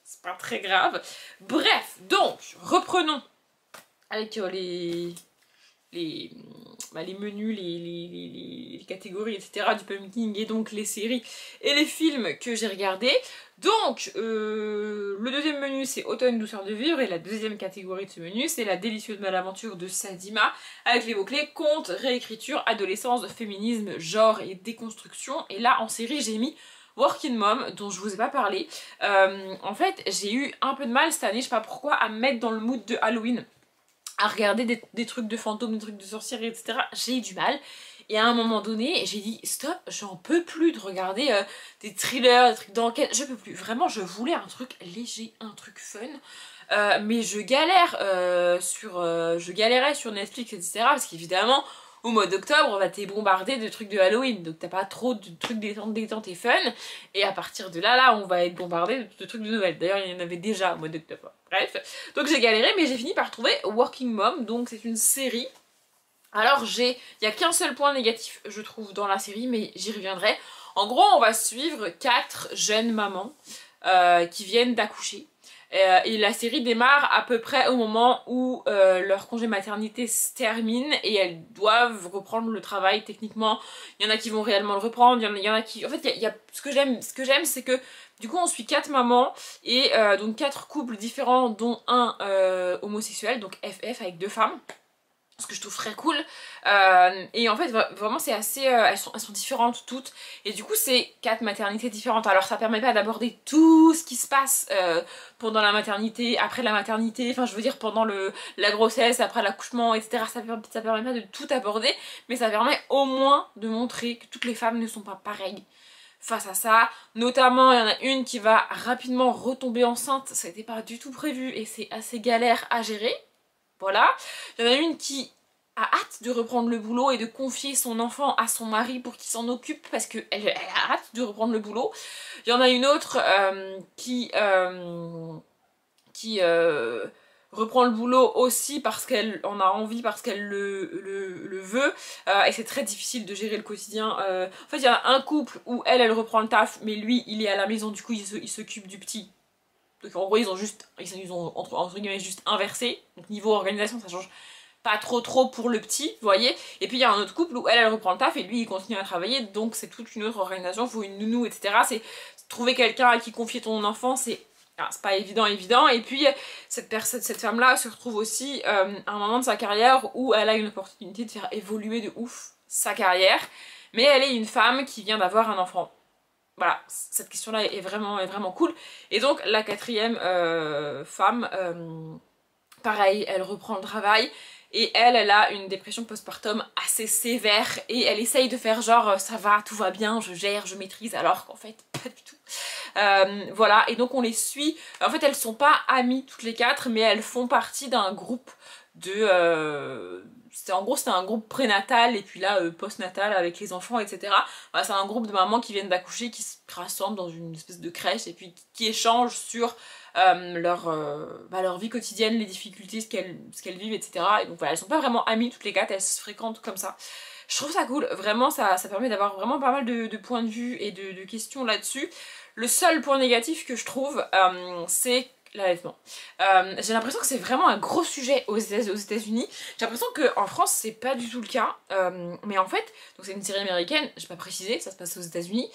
c'est pas très grave. Bref, donc reprenons avec les menus, les catégories, etc. du Pumpkin, et donc les séries et les films que j'ai regardés. Donc, le deuxième menu c'est Automne, douceur de vivre, et la deuxième catégorie de ce menu c'est La délicieuse malaventure de Sadima, avec les mots-clés conte, réécriture, adolescence, féminisme, genre et déconstruction. Et là en série j'ai mis Working Mom, dont je vous ai pas parlé. En fait j'ai eu un peu de mal cette année, je sais pas pourquoi, à me mettre dans le mood de Halloween, à regarder des trucs de fantômes, des trucs de sorcières, etc. J'ai eu du mal. Et à un moment donné, j'ai dit stop, j'en peux plus de regarder des thrillers, des trucs d'enquête, je peux plus. Vraiment, je voulais un truc léger, un truc fun. mais je galérais sur Netflix, etc. Parce qu'évidemment, au mois d'octobre, on va t'es bombardé de trucs de Halloween, donc t'as pas trop de trucs détente et fun. Et à partir de là, on va être bombardé de trucs de Noël. D'ailleurs, il y en avait déjà au mois d'octobre. Bref, donc j'ai galéré, mais j'ai fini par trouver Working Mom, donc c'est une série. Alors il y a qu'un seul point négatif, je trouve, dans la série, mais j'y reviendrai. En gros, on va suivre 4 jeunes mamans qui viennent d'accoucher. Et la série démarre à peu près au moment où leur congé maternité se termine et elles doivent reprendre le travail techniquement. Il y en a qui vont réellement le reprendre, il y en a qui... En fait, ce que j'aime, c'est que du coup on suit 4 mamans et donc 4 couples différents dont un homosexuel, donc FF avec 2 femmes. Ce que je trouve très cool, et en fait vraiment c'est assez, elles sont différentes toutes, et du coup c'est 4 maternités différentes. Alors ça permet pas d'aborder tout ce qui se passe pendant la maternité, après la maternité, enfin je veux dire pendant la grossesse, après l'accouchement, etc. Ça permet pas de tout aborder, mais ça permet au moins de montrer que toutes les femmes ne sont pas pareilles face à ça. Notamment il y en a une qui va rapidement retomber enceinte, ça n'était pas du tout prévu et c'est assez galère à gérer. Voilà. Il y en a une qui a hâte de reprendre le boulot et de confier son enfant à son mari pour qu'il s'en occupe parce qu'elle a hâte de reprendre le boulot. Il y en a une autre qui reprend le boulot aussi parce qu'elle en a envie, parce qu'elle le veut, et c'est très difficile de gérer le quotidien. En fait, il y a un couple où elle reprend le taf, mais lui, il est à la maison, du coup, il s'occupe du petit. Donc en gros ils ont entre guillemets juste inversé. Donc niveau organisation ça change pas trop pour le petit, vous voyez. Et puis il y a un autre couple où elle reprend le taf et lui il continue à travailler, donc c'est toute une autre organisation, il faut une nounou, etc. C'est trouver quelqu'un à qui confier ton enfant, c'est pas évident. Et puis cette femme là se retrouve aussi à un moment de sa carrière où elle a une opportunité de faire évoluer de ouf sa carrière, mais elle est une femme qui vient d'avoir un enfant. Voilà, cette question-là est vraiment cool. Et donc la 4e femme, pareil, elle reprend le travail et elle a une dépression postpartum assez sévère et elle essaye de faire genre ça va, tout va bien, je gère, je maîtrise, alors qu'en fait pas du tout. Voilà, et donc on les suit. En fait elles sont pas amies toutes les 4, mais elles font partie d'un groupe de... en gros c'était un groupe prénatal et puis là postnatal avec les enfants, etc. Voilà, c'est un groupe de mamans qui viennent d'accoucher, qui se rassemblent dans une espèce de crèche et puis qui échangent sur leur vie quotidienne, les difficultés, ce qu'elles vivent, etc. Et donc voilà, elles sont pas vraiment amies toutes les 4, elles se fréquentent comme ça. Je trouve ça cool, vraiment ça permet d'avoir vraiment pas mal de points de vue et de questions là-dessus. Le seul point négatif que je trouve, c'est l'allaitement. J'ai l'impression que c'est vraiment un gros sujet aux États-Unis. J'ai l'impression qu'en France c'est pas du tout le cas, mais en fait, donc c'est une série américaine, j'ai pas précisé, ça se passe aux États-Unis,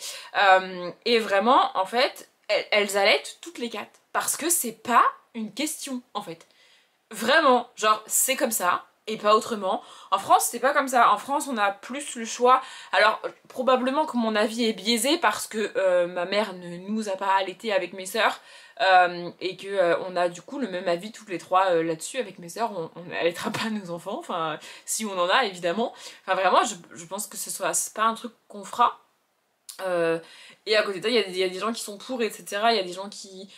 et vraiment en fait elles allaitent toutes les 4 parce que c'est pas une question en fait. Vraiment, genre c'est comme ça et pas autrement. En France c'est pas comme ça, en France on a plus le choix. Alors probablement que mon avis est biaisé parce que ma mère ne nous a pas allaité avec mes sœurs, et que on a du coup le même avis toutes les 3 là-dessus. Avec mes sœurs on n'allaitera pas nos enfants, enfin si on en a évidemment. Enfin vraiment je pense que c'est pas un truc qu'on fera. Et à côté de ça il y a des gens qui sont pour, etc. Il y a des gens qui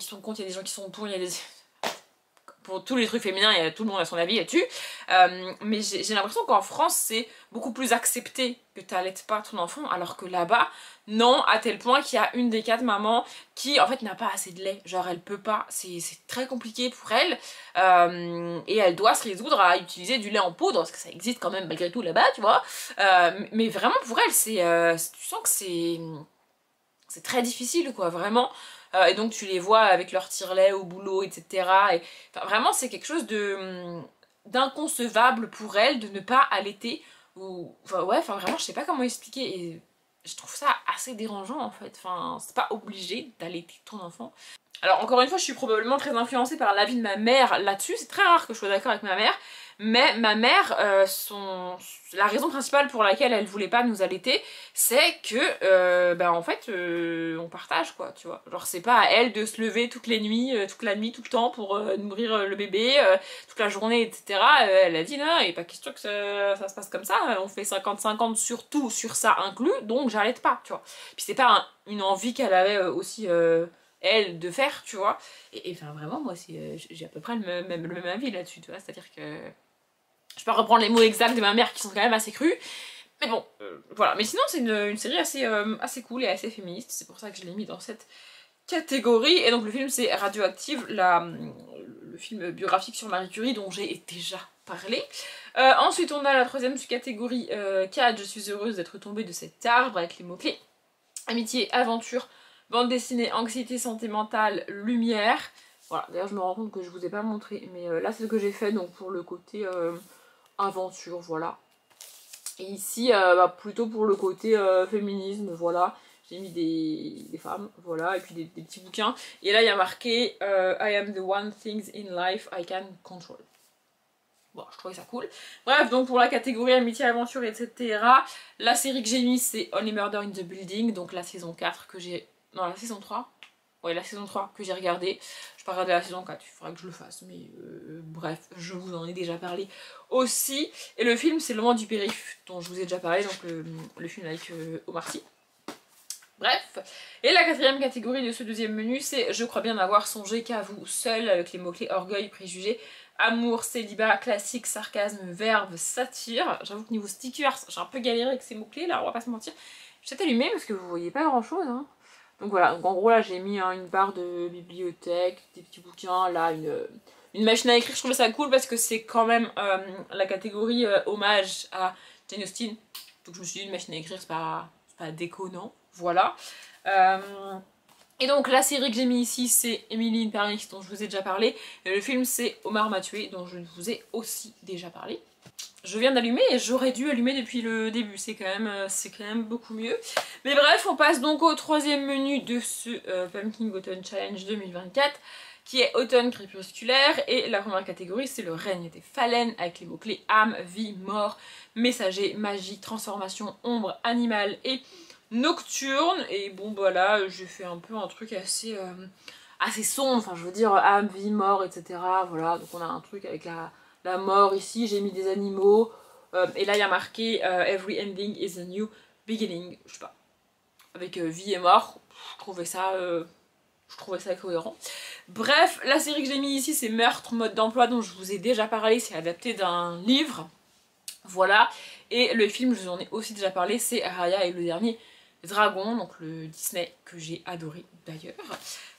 sont contre, il y a des gens qui sont pour, il y a des... Pour tous les trucs féminins, tout le monde a son avis là-dessus. Mais j'ai l'impression qu'en France, c'est beaucoup plus accepté que t'allaites pas ton enfant, alors que là-bas, non, à tel point qu'il y a une des 4 mamans qui, en fait, n'a pas assez de lait. Genre, elle peut pas, c'est très compliqué pour elle. Et elle doit se résoudre à utiliser du lait en poudre, parce que ça existe quand même malgré tout là-bas, tu vois. Mais vraiment, pour elle, tu sens que c'est très difficile, quoi, vraiment. Et donc tu les vois avec leur tire-lait au boulot, etc. Et, enfin, vraiment c'est quelque chose d'inconcevable pour elles de ne pas allaiter. Enfin ouais, enfin vraiment je sais pas comment expliquer. Et je trouve ça assez dérangeant en fait. Enfin c'est pas obligé d'allaiter ton enfant. Alors encore une fois je suis probablement très influencée par l'avis de ma mère là-dessus. C'est très rare que je sois d'accord avec ma mère. Mais ma mère, la raison principale pour laquelle elle voulait pas nous allaiter, c'est que, en fait, on partage quoi, tu vois. Genre c'est pas à elle de se lever toute la nuit, tout le temps pour nourrir le bébé, toute la journée, etc. Elle a dit non, il n'est pas question que ça se passe comme ça, on fait 50-50 sur tout, sur ça inclus, donc j'arrête pas, tu vois. Puis c'est pas une envie qu'elle avait aussi... elle, de faire, tu vois. Et enfin, vraiment, moi, j'ai à peu près le même avis là-dessus, tu vois. C'est-à-dire que je peux reprendre les mots exacts de ma mère qui sont quand même assez crus. Mais bon, voilà. Mais sinon, c'est une série assez cool et assez féministe. C'est pour ça que je l'ai mis dans cette catégorie. Et donc, le film, c'est Radioactive, le film biographique sur Marie Curie dont j'ai déjà parlé. Ensuite, on a la troisième catégorie, 4, je suis heureuse d'être tombée de cet arbre, avec les mots-clés amitié, aventure, bande dessinée, anxiété, santé mentale, lumière. Voilà, d'ailleurs je me rends compte que je vous ai pas montré, mais là c'est ce que j'ai fait, donc pour le côté aventure, voilà. Et ici, plutôt pour le côté féminisme, voilà. J'ai mis des femmes, voilà, et puis des petits bouquins. Et là il y a marqué I am the one things in life I can control. Bon, je trouvais ça cool. Bref, donc pour la catégorie amitié, aventure, etc. La série que j'ai mise, c'est Only Murder in the Building, donc la saison 4 que j'ai... Non, la saison 3. Ouais, la saison 3 que j'ai regardée. Je peux regarder la saison 4, il faudra que je le fasse, mais bref, je vous en ai déjà parlé aussi. Et le film, c'est Le Moment du Périph', dont je vous ai déjà parlé, donc le film avec Omar Sy. Bref, et la quatrième catégorie de ce deuxième menu, c'est Je crois bien avoir songé qu'à vous seul, avec les mots-clés orgueil, préjugés, amour, célibat, classique, sarcasme, verbe, satire. J'avoue que niveau stickers, j'ai un peu galéré avec ces mots-clés là, on va pas se mentir. Je vais allumé parce que vous voyez pas grand chose. Hein. Donc voilà, donc en gros là j'ai mis une barre de bibliothèque, des petits bouquins, là une machine à écrire. Je trouvais ça cool parce que c'est quand même la catégorie hommage à Jane Austen. Donc je me suis dit une machine à écrire c'est pas déconnant. Voilà. Et donc la série que j'ai mis ici c'est Emily in Paris dont je vous ai déjà parlé. Et le film c'est Omar m'a tué dont je vous ai aussi déjà parlé. Je viens d'allumer et j'aurais dû allumer depuis le début, c'est quand même beaucoup mieux. Mais bref, on passe donc au troisième menu de ce Pumpkin Autumn Challenge 2024 qui est automne crépusculaire et la première catégorie c'est le règne des phalènes avec les mots-clés âme, vie, mort, messager, magie, transformation, ombre, animal et nocturne. Et bon bah là j'ai fait un peu un truc assez sombre, enfin je veux dire âme, vie, mort, etc. Voilà, donc on a un truc avec la mort ici, j'ai mis des animaux, et là il y a marqué Every ending is a new beginning, je sais pas, avec vie et mort, je trouvais ça cohérent. Bref, la série que j'ai mis ici c'est Meurtre, mode d'emploi dont je vous ai déjà parlé, c'est adapté d'un livre, voilà, et le film je vous en ai aussi déjà parlé, c'est Raya et le dernier dragon, donc le Disney que j'ai adoré d'ailleurs.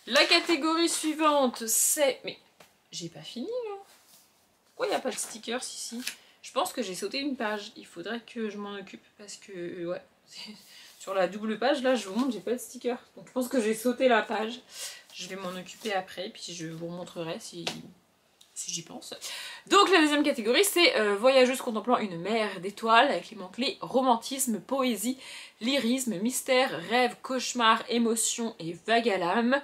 La catégorie suivante c'est... Mais j'ai pas fini là. Pourquoi il n'y a pas de stickers ici? Je pense que j'ai sauté une page, il faudrait que je m'en occupe parce que ouais, sur la double page là je vous montre j'ai pas de stickers. Donc je pense que j'ai sauté la page, je vais m'en occuper après puis je vous montrerai si j'y pense. Donc la deuxième catégorie c'est voyageuse contemplant une mer d'étoiles avec les mots-clés romantisme, poésie, lyrisme, mystère, rêve, cauchemar, émotion et vague à l'âme.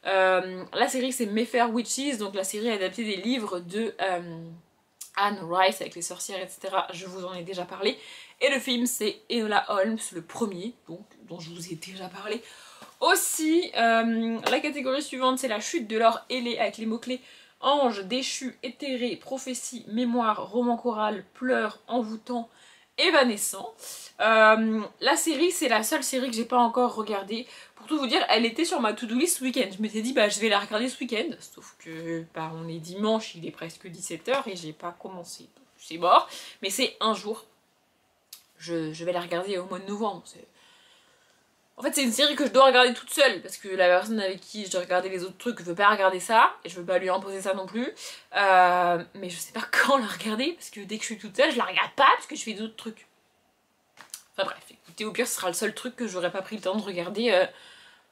La série c'est Mayfair Witches, donc la série adaptée des livres de Anne Rice avec les sorcières, etc. Je vous en ai déjà parlé. Et le film c'est Enola Holmes, le premier, donc, dont je vous ai déjà parlé aussi. La catégorie suivante c'est La chute de Lord Ailey avec les mots-clés ange, déchu, éthéré, prophétie, mémoire, roman choral, pleurs, envoûtant, évanescent. La série, c'est la seule série que j'ai pas encore regardée. Pour tout vous dire, elle était sur ma to-do list ce week-end. Je m'étais dit, bah je vais la regarder ce week-end. Sauf que, bah on est dimanche, il est presque 17 h et j'ai pas commencé. C'est mort. Mais c'est un jour. Je vais la regarder au mois de novembre. En fait, c'est une série que je dois regarder toute seule parce que la personne avec qui je dois regarder les autres trucs veut pas regarder ça et je veux pas lui imposer ça non plus. Mais je sais pas quand la regarder parce que dès que je suis toute seule, je la regarde pas parce que je fais d'autres trucs. Enfin bref, écoutez, au pire, ce sera le seul truc que j'aurais pas pris le temps de regarder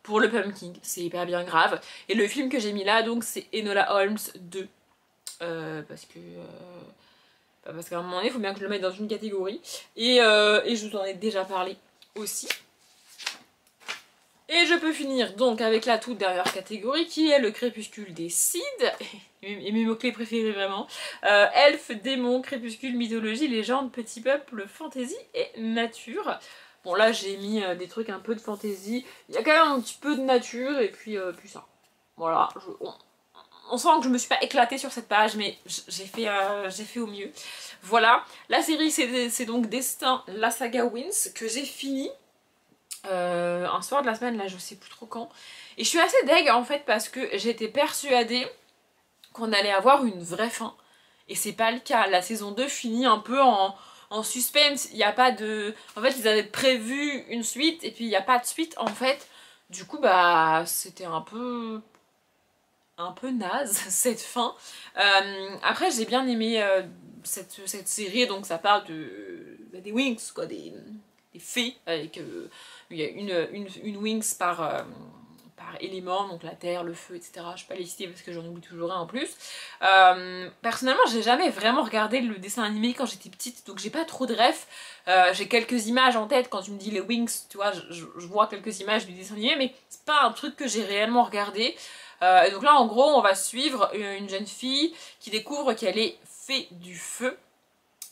pour le Pumpkin. C'est pas bien grave. Et le film que j'ai mis là, donc, c'est Enola Holmes 2. Parce qu'à un moment donné, il faut bien que je le mette dans une catégorie. Et je vous en ai déjà parlé aussi. Et je peux finir donc avec la toute dernière catégorie qui est le crépuscule des Cides, et mes mots-clés préférés vraiment. Elfes, démons, crépuscule, mythologie, légende, petit peuple, fantaisie et nature. Bon là j'ai mis des trucs un peu de fantaisie, il y a quand même un petit peu de nature et puis ça. Voilà, on sent que je me suis pas éclatée sur cette page mais j'ai fait au mieux. Voilà, la série c'est donc Destin, la saga Wins que j'ai fini. un soir de la semaine, là je sais plus trop quand. Et je suis assez deg en fait parce que j'étais persuadée qu'on allait avoir une vraie fin. Et c'est pas le cas. La saison 2 finit un peu en suspense. Il n'y a pas de... En fait, ils avaient prévu une suite et puis il n'y a pas de suite en fait. Du coup, bah, c'était un peu naze cette fin. Après, j'ai bien aimé cette série, donc ça parle des Wings, quoi, des fées, avec il y a une Wings par élément, donc la terre, le feu, etc. Je vais pas les citer parce que j'en oublie toujours un en plus. Personnellement, j'ai jamais vraiment regardé le dessin animé quand j'étais petite, donc j'ai pas trop de refs. J'ai quelques images en tête quand tu me dis les Wings, tu vois, je vois quelques images du dessin animé, mais c'est pas un truc que j'ai réellement regardé. Et donc là, en gros, on va suivre une jeune fille qui découvre qu'elle est fée du feu.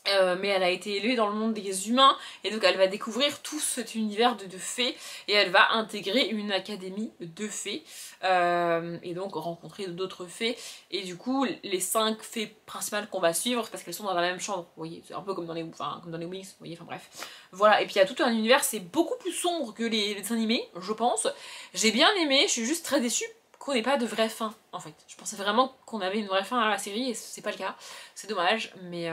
Mais elle a été élevée dans le monde des humains et donc elle va découvrir tout cet univers de fées et elle va intégrer une académie de fées et donc rencontrer d'autres fées et du coup les 5 fées principales qu'on va suivre parce qu'elles sont dans la même chambre, vous voyez, c'est un peu comme dans les Wings, vous voyez, enfin bref. Voilà, et puis il y a tout un univers, c'est beaucoup plus sombre que les dessins animés, je pense. J'ai bien aimé, je suis juste très déçue qu'on n'ait pas de vraie fin en fait. Je pensais vraiment qu'on avait une vraie fin à la série et c'est pas le cas. C'est dommage, mais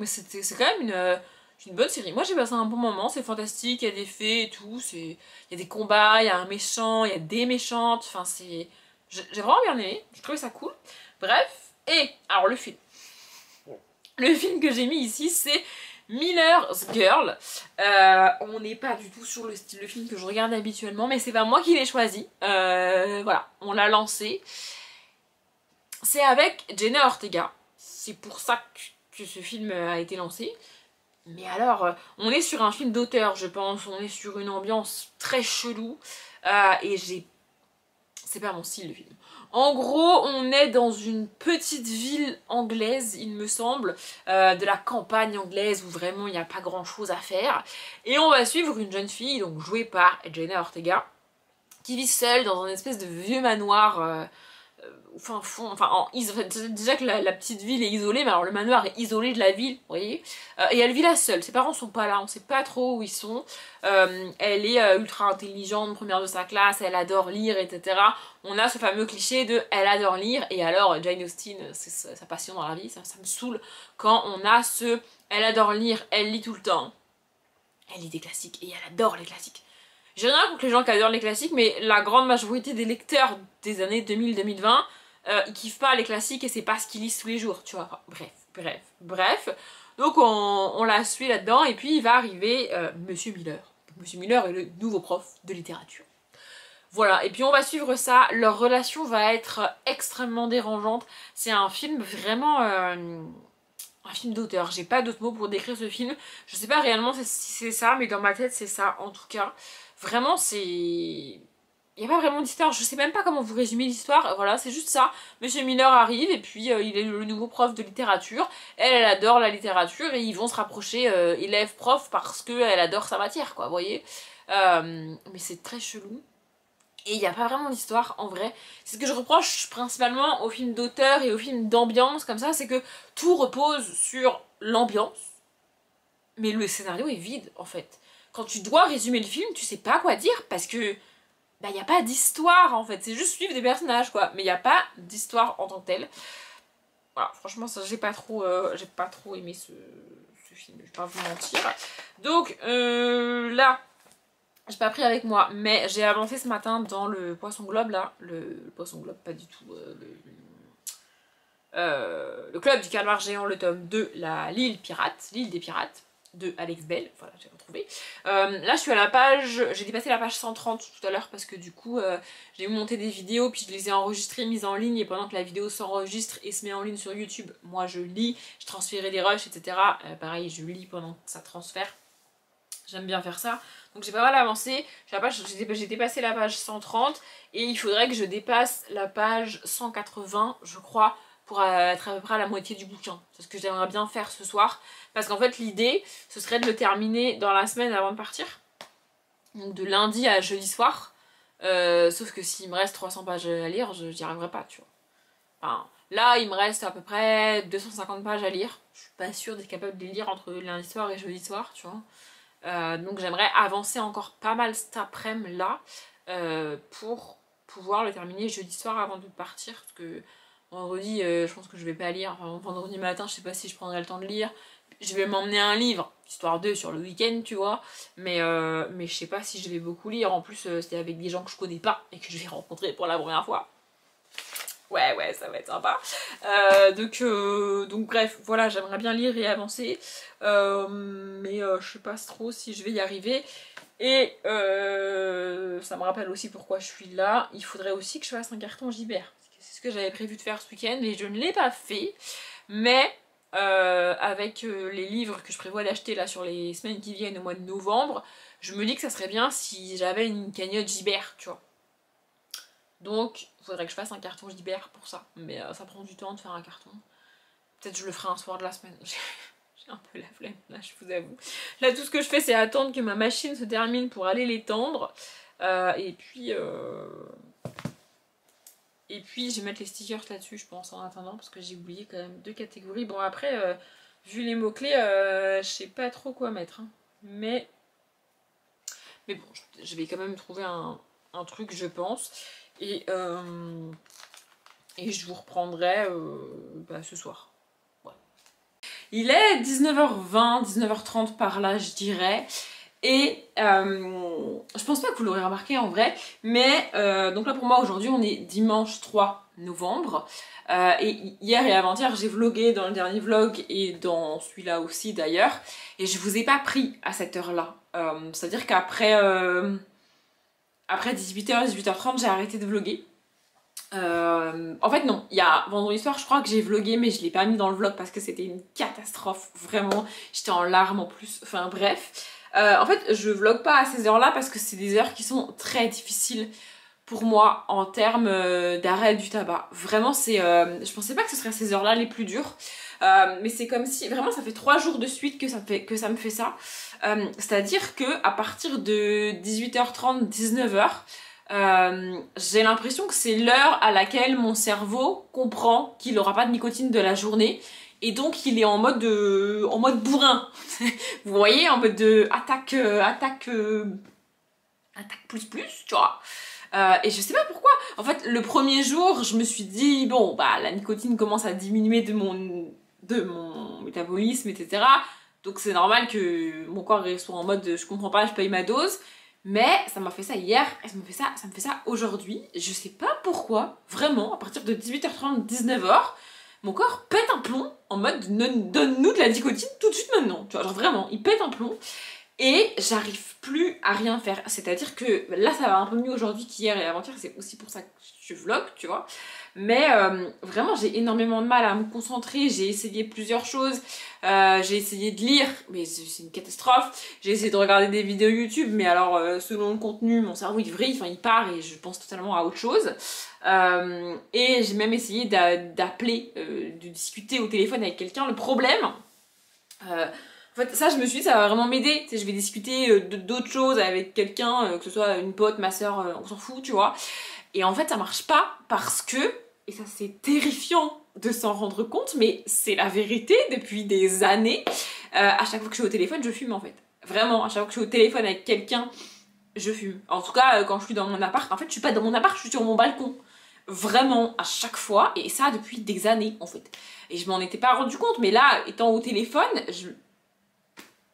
c'est quand même une bonne série. Moi j'ai passé un bon moment, c'est fantastique, il y a des fées et tout, il y a des combats, il y a un méchant, il y a des méchantes, enfin c'est... J'ai vraiment bien aimé, je trouvais ça cool. Bref, et alors le film. Le film que j'ai mis ici c'est Miller's Girl. On n'est pas du tout sur le style de film que je regarde habituellement, mais c'est pas moi qui l'ai choisi. Voilà, on l'a lancé. C'est avec Jenna Ortega. C'est pour ça que ce film a été lancé. Mais alors, on est sur un film d'auteur, je pense. On est sur une ambiance très chelou. Et c'est pas mon style de film. En gros, on est dans une petite ville anglaise, il me semble, de la campagne anglaise où vraiment il n'y a pas grand chose à faire. Et on va suivre une jeune fille, donc jouée par Jenna Ortega, qui vit seule dans un espèce de vieux manoir au fin fond, déjà que la petite ville est isolée, mais alors le manoir est isolé de la ville, vous voyez, et elle vit là seule, ses parents sont pas là, on sait pas trop où ils sont, elle est ultra intelligente, première de sa classe, elle adore lire, etc. On a ce fameux cliché de elle adore lire, et alors Jane Austen, c'est sa passion dans la vie, ça me saoule, quand on a elle adore lire, elle lit tout le temps, elle lit des classiques, et elle adore les classiques. J'ai rien contre les gens qui adorent les classiques, mais la grande majorité des lecteurs des années 2000-2020, ils kiffent pas les classiques et c'est pas ce qu'ils lisent tous les jours, tu vois. Enfin, bref. Donc on la suit là-dedans et puis il va arriver Monsieur Miller. Monsieur Miller est le nouveau prof de littérature. Voilà, et puis on va suivre ça. Leur relation va être extrêmement dérangeante. C'est un film vraiment... un film d'auteur. J'ai pas d'autres mots pour décrire ce film. Je sais pas réellement si c'est ça, mais dans ma tête c'est ça en tout cas. Vraiment c'est... Il n'y a pas vraiment d'histoire, je sais même pas comment vous résumer l'histoire, voilà, c'est juste ça. Monsieur Miller arrive et puis il est le nouveau prof de littérature. Elle adore la littérature et ils vont se rapprocher élève-prof parce qu'elle adore sa matière, quoi, vous voyez. Mais c'est très chelou. Et il n'y a pas vraiment d'histoire en vrai. C'est ce que je reproche principalement aux films d'auteur et aux films d'ambiance comme ça, c'est que tout repose sur l'ambiance. Mais le scénario est vide en fait. Quand tu dois résumer le film, tu sais pas quoi dire parce que bah y a pas d'histoire en fait, c'est juste suivre des personnages quoi, mais il y a pas d'histoire en tant que telle. Voilà, franchement ça j'ai pas trop aimé ce film, je vais pas vous mentir. Donc là, j'ai pas pris avec moi, mais j'ai avancé ce matin dans le Poisson Globe là, le Poisson Globe pas du tout, le Club du Calmar Géant, le tome 2, l'île des pirates de Alex Bell, voilà j'ai retrouvé. Là je suis à la page, j'ai dépassé la page 130 tout à l'heure parce que du coup j'ai monté des vidéos puis je les ai enregistrées, mises en ligne et pendant que la vidéo s'enregistre et se met en ligne sur YouTube, moi je lis, je transférais des rushs etc. Pareil je lis pendant que ça transfère, j'aime bien faire ça. Donc j'ai pas mal avancé, j'ai dépassé la page 130 et il faudrait que je dépasse la page 180 je crois pour être à peu près à la moitié du bouquin. C'est ce que j'aimerais bien faire ce soir. Parce qu'en fait l'idée ce serait de le terminer dans la semaine avant de partir. Donc de lundi à jeudi soir. Sauf que s'il me reste 300 pages à lire, je n'y arriverai pas, tu vois. Enfin, là il me reste à peu près 250 pages à lire. Je suis pas sûre d'être capable de les lire entre lundi soir et jeudi soir, tu vois. Donc j'aimerais avancer encore pas mal cet après-midi là pour pouvoir le terminer jeudi soir avant de partir. Parce que vendredi, je pense que je vais pas lire. Enfin, vendredi matin, je sais pas si je prendrai le temps de lire. Je vais m'emmener un livre, histoire de sur le week-end, tu vois. Mais je sais pas si je vais beaucoup lire. En plus, c'est avec des gens que je connais pas et que je vais rencontrer pour la première fois. Ouais, ça va être sympa. Donc bref, voilà, j'aimerais bien lire et avancer. Mais je sais pas trop si je vais y arriver. Et ça me rappelle aussi pourquoi je suis là. Il faudrait aussi que je fasse un carton Gibert. C'est ce que j'avais prévu de faire ce week-end et je ne l'ai pas fait. Mais avec les livres que je prévois d'acheter là sur les semaines qui viennent au mois de novembre, je me dis que ça serait bien si j'avais une cagnotte Gibert, tu vois. Donc, il faudrait que je fasse un carton Gibert pour ça. Mais ça prend du temps de faire un carton. Peut-être je le ferai un soir de la semaine. J'ai un peu la flemme, là, je vous avoue. Là, tout ce que je fais, c'est attendre que ma machine se termine pour aller l'étendre. Et puis, je vais mettre les stickers là-dessus, je pense, en attendant, parce que j'ai oublié quand même 2 catégories. Bon, après, vu les mots-clés, je sais pas trop quoi mettre. Hein. Mais bon, je vais quand même trouver un truc, je pense. Et je vous reprendrai ce soir. Ouais. Il est 19h20, 19h30 par là, je dirais. Et je pense pas que vous l'aurez remarqué en vrai, mais donc là pour moi aujourd'hui on est dimanche 3 novembre. Et hier et avant-hier j'ai vlogué dans le dernier vlog et dans celui-là aussi d'ailleurs. Et je vous ai pas pris à cette heure-là. C'est-à-dire qu'après après 18h, 18h30 j'ai arrêté de vlogger. En fait non, il y a vendredi soir je crois que j'ai vlogué mais je l'ai pas mis dans le vlog parce que c'était une catastrophe, vraiment, j'étais en larmes en plus, enfin bref. En fait je vlog pas à ces heures là parce que c'est des heures qui sont très difficiles pour moi en termes d'arrêt du tabac. Vraiment c'est, je pensais pas que ce serait ces heures là les plus dures, mais c'est comme si, vraiment ça fait 3 jours de suite que ça me fait ça. C'est à dire que à partir de 18h30, 19h, j'ai l'impression que c'est l'heure à laquelle mon cerveau comprend qu'il n'aura pas de nicotine de la journée et donc il est en mode bourrin. Vous voyez, en mode de attaque plus, tu vois. Et je sais pas pourquoi. En fait, le premier jour, je me suis dit bon bah la nicotine commence à diminuer de mon métabolisme, etc. Donc c'est normal que mon corps soit en mode je comprends pas, je paye ma dose. Mais ça m'a fait ça hier et ça me fait ça aujourd'hui. Je sais pas pourquoi, vraiment, à partir de 18h30, 19h, mon corps pète un plomb en mode donne-nous de la nicotine tout de suite maintenant. Tu vois, genre vraiment, il pète un plomb et j'arrive plus à rien faire. C'est-à-dire que là, ça va un peu mieux aujourd'hui qu'hier et avant-hier, c'est aussi pour ça que je vlog, tu vois. Mais vraiment, j'ai énormément de mal à me concentrer. J'ai essayé plusieurs choses. J'ai essayé de lire, mais c'est une catastrophe. J'ai essayé de regarder des vidéos YouTube, mais alors selon le contenu, mon cerveau il vrille, enfin il part et je pense totalement à autre chose. Et j'ai même essayé d'appeler, de discuter au téléphone avec quelqu'un. Le problème, en fait, ça, je me suis dit, ça va vraiment m'aider. Tu sais, je vais discuter d'autres choses avec quelqu'un, que ce soit une pote, ma soeur, on s'en fout, tu vois. Et en fait, ça marche pas parce que, et ça c'est terrifiant de s'en rendre compte, mais c'est la vérité depuis des années. À chaque fois que je suis au téléphone, je fume en fait. Vraiment, à chaque fois que je suis au téléphone avec quelqu'un, je fume. En tout cas, quand je suis dans mon appart, en fait, je suis pas dans mon appart, je suis sur mon balcon. Vraiment, à chaque fois, et ça depuis des années en fait. Et je m'en étais pas rendu compte, mais là, étant au téléphone,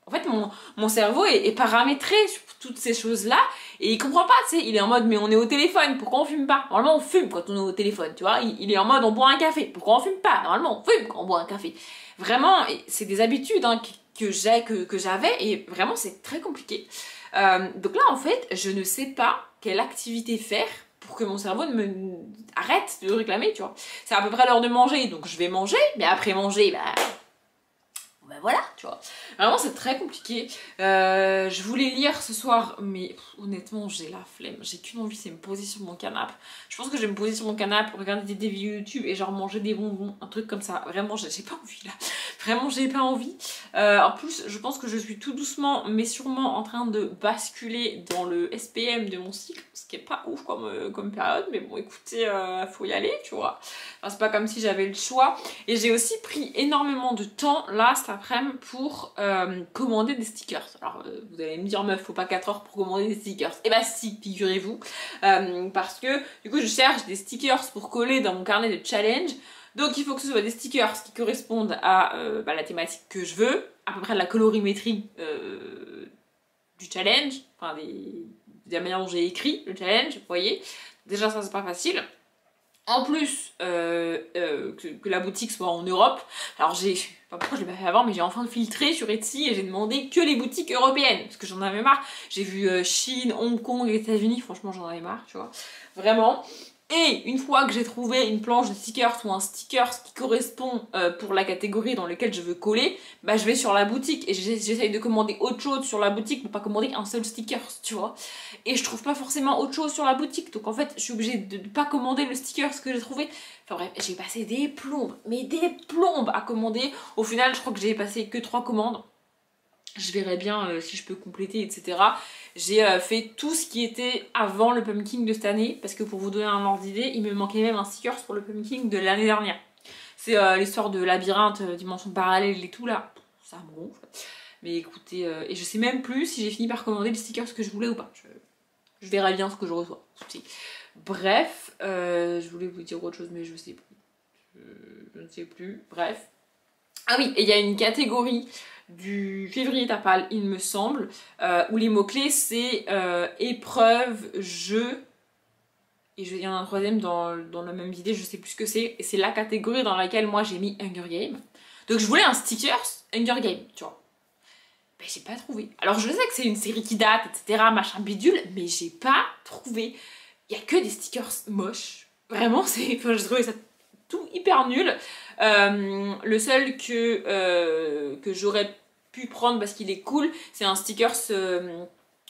en fait, mon cerveau est paramétré sur toutes ces choses-là et il comprend pas, tu sais, il est en mode mais on est au téléphone, pourquoi on fume pas? Normalement on fume quand on est au téléphone, tu vois, il est en mode on boit un café, pourquoi on fume pas? Normalement on fume quand on boit un café. Vraiment, c'est des habitudes hein, que j'avais et vraiment c'est très compliqué. Donc là en fait, je ne sais pas quelle activité faire pour que mon cerveau ne me arrête de réclamer, tu vois. C'est à peu près l'heure de manger, donc je vais manger, mais après manger, bah voilà, tu vois. Vraiment, c'est très compliqué. Je voulais lire ce soir, mais honnêtement, j'ai la flemme. J'ai qu'une envie, c'est me poser sur mon canapé. Je pense que je vais me poser sur mon canapé, regarder des vidéos YouTube et genre manger des bonbons, un truc comme ça. Vraiment, j'ai pas envie là. Vraiment, j'ai pas envie. En plus, je pense que je suis tout doucement, mais sûrement en train de basculer dans le SPM de mon cycle, ce qui est pas ouf comme période, mais bon, écoutez, faut y aller, tu vois. Enfin, c'est pas comme si j'avais le choix. Et j'ai aussi pris énormément de temps là, cet après-midi pour commander des stickers. Alors vous allez me dire meuf, faut pas 4 heures pour commander des stickers. Et bah si, figurez-vous. Parce que du coup je cherche des stickers pour coller dans mon carnet de challenge. Donc il faut que ce soit des stickers qui correspondent à la thématique que je veux, à peu près de la colorimétrie du challenge, enfin de la manière dont j'ai écrit le challenge, vous voyez. Déjà ça c'est pas facile. En plus, que la boutique soit en Europe. Alors j'ai, enfin pourquoi je l'ai pas fait avant, mais j'ai enfin filtré sur Etsy et j'ai demandé que les boutiques européennes, parce que j'en avais marre. J'ai vu Chine, Hong Kong, États-Unis, franchement j'en avais marre, tu vois, vraiment. Et une fois que j'ai trouvé une planche de stickers ou un stickers qui correspond pour la catégorie dans laquelle je veux coller, bah je vais sur la boutique et j'essaye de commander autre chose sur la boutique pour pas commander un seul stickers, tu vois. Et je trouve pas forcément autre chose sur la boutique, donc en fait je suis obligée de ne pas commander le stickers que j'ai trouvé. Enfin bref, j'ai passé des plombes, mais des plombes à commander. Au final, je crois que j'ai passé que 3 commandes. Je verrai bien si je peux compléter, etc. J'ai fait tout ce qui était avant le pumpkin de cette année, parce que pour vous donner un ordre d'idée, il me manquait même un sticker pour le pumpkin de l'année dernière. C'est l'histoire de labyrinthe, dimension parallèle et tout là, ça me gonfle. Mais écoutez, et je sais même plus si j'ai fini par commander les stickers que je voulais ou pas. Je verrai bien ce que je reçois. Bref, je voulais vous dire autre chose mais je sais plus. Je ne sais plus, bref. Ah oui, et il y a une catégorie du février tapal, il me semble, où les mots-clés c'est épreuve, jeu, et il y en a un troisième dans la même vidéo, je sais plus ce que c'est, et c'est la catégorie dans laquelle moi j'ai mis Hunger Game. Donc je voulais un sticker Hunger Game, tu vois. Ben j'ai pas trouvé. Alors je sais que c'est une série qui date, etc., machin bidule, mais j'ai pas trouvé. Il y a que des stickers moches. Vraiment, enfin, j'ai trouvé ça tout hyper nul. Le seul que j'aurais pu prendre parce qu'il est cool, c'est un sticker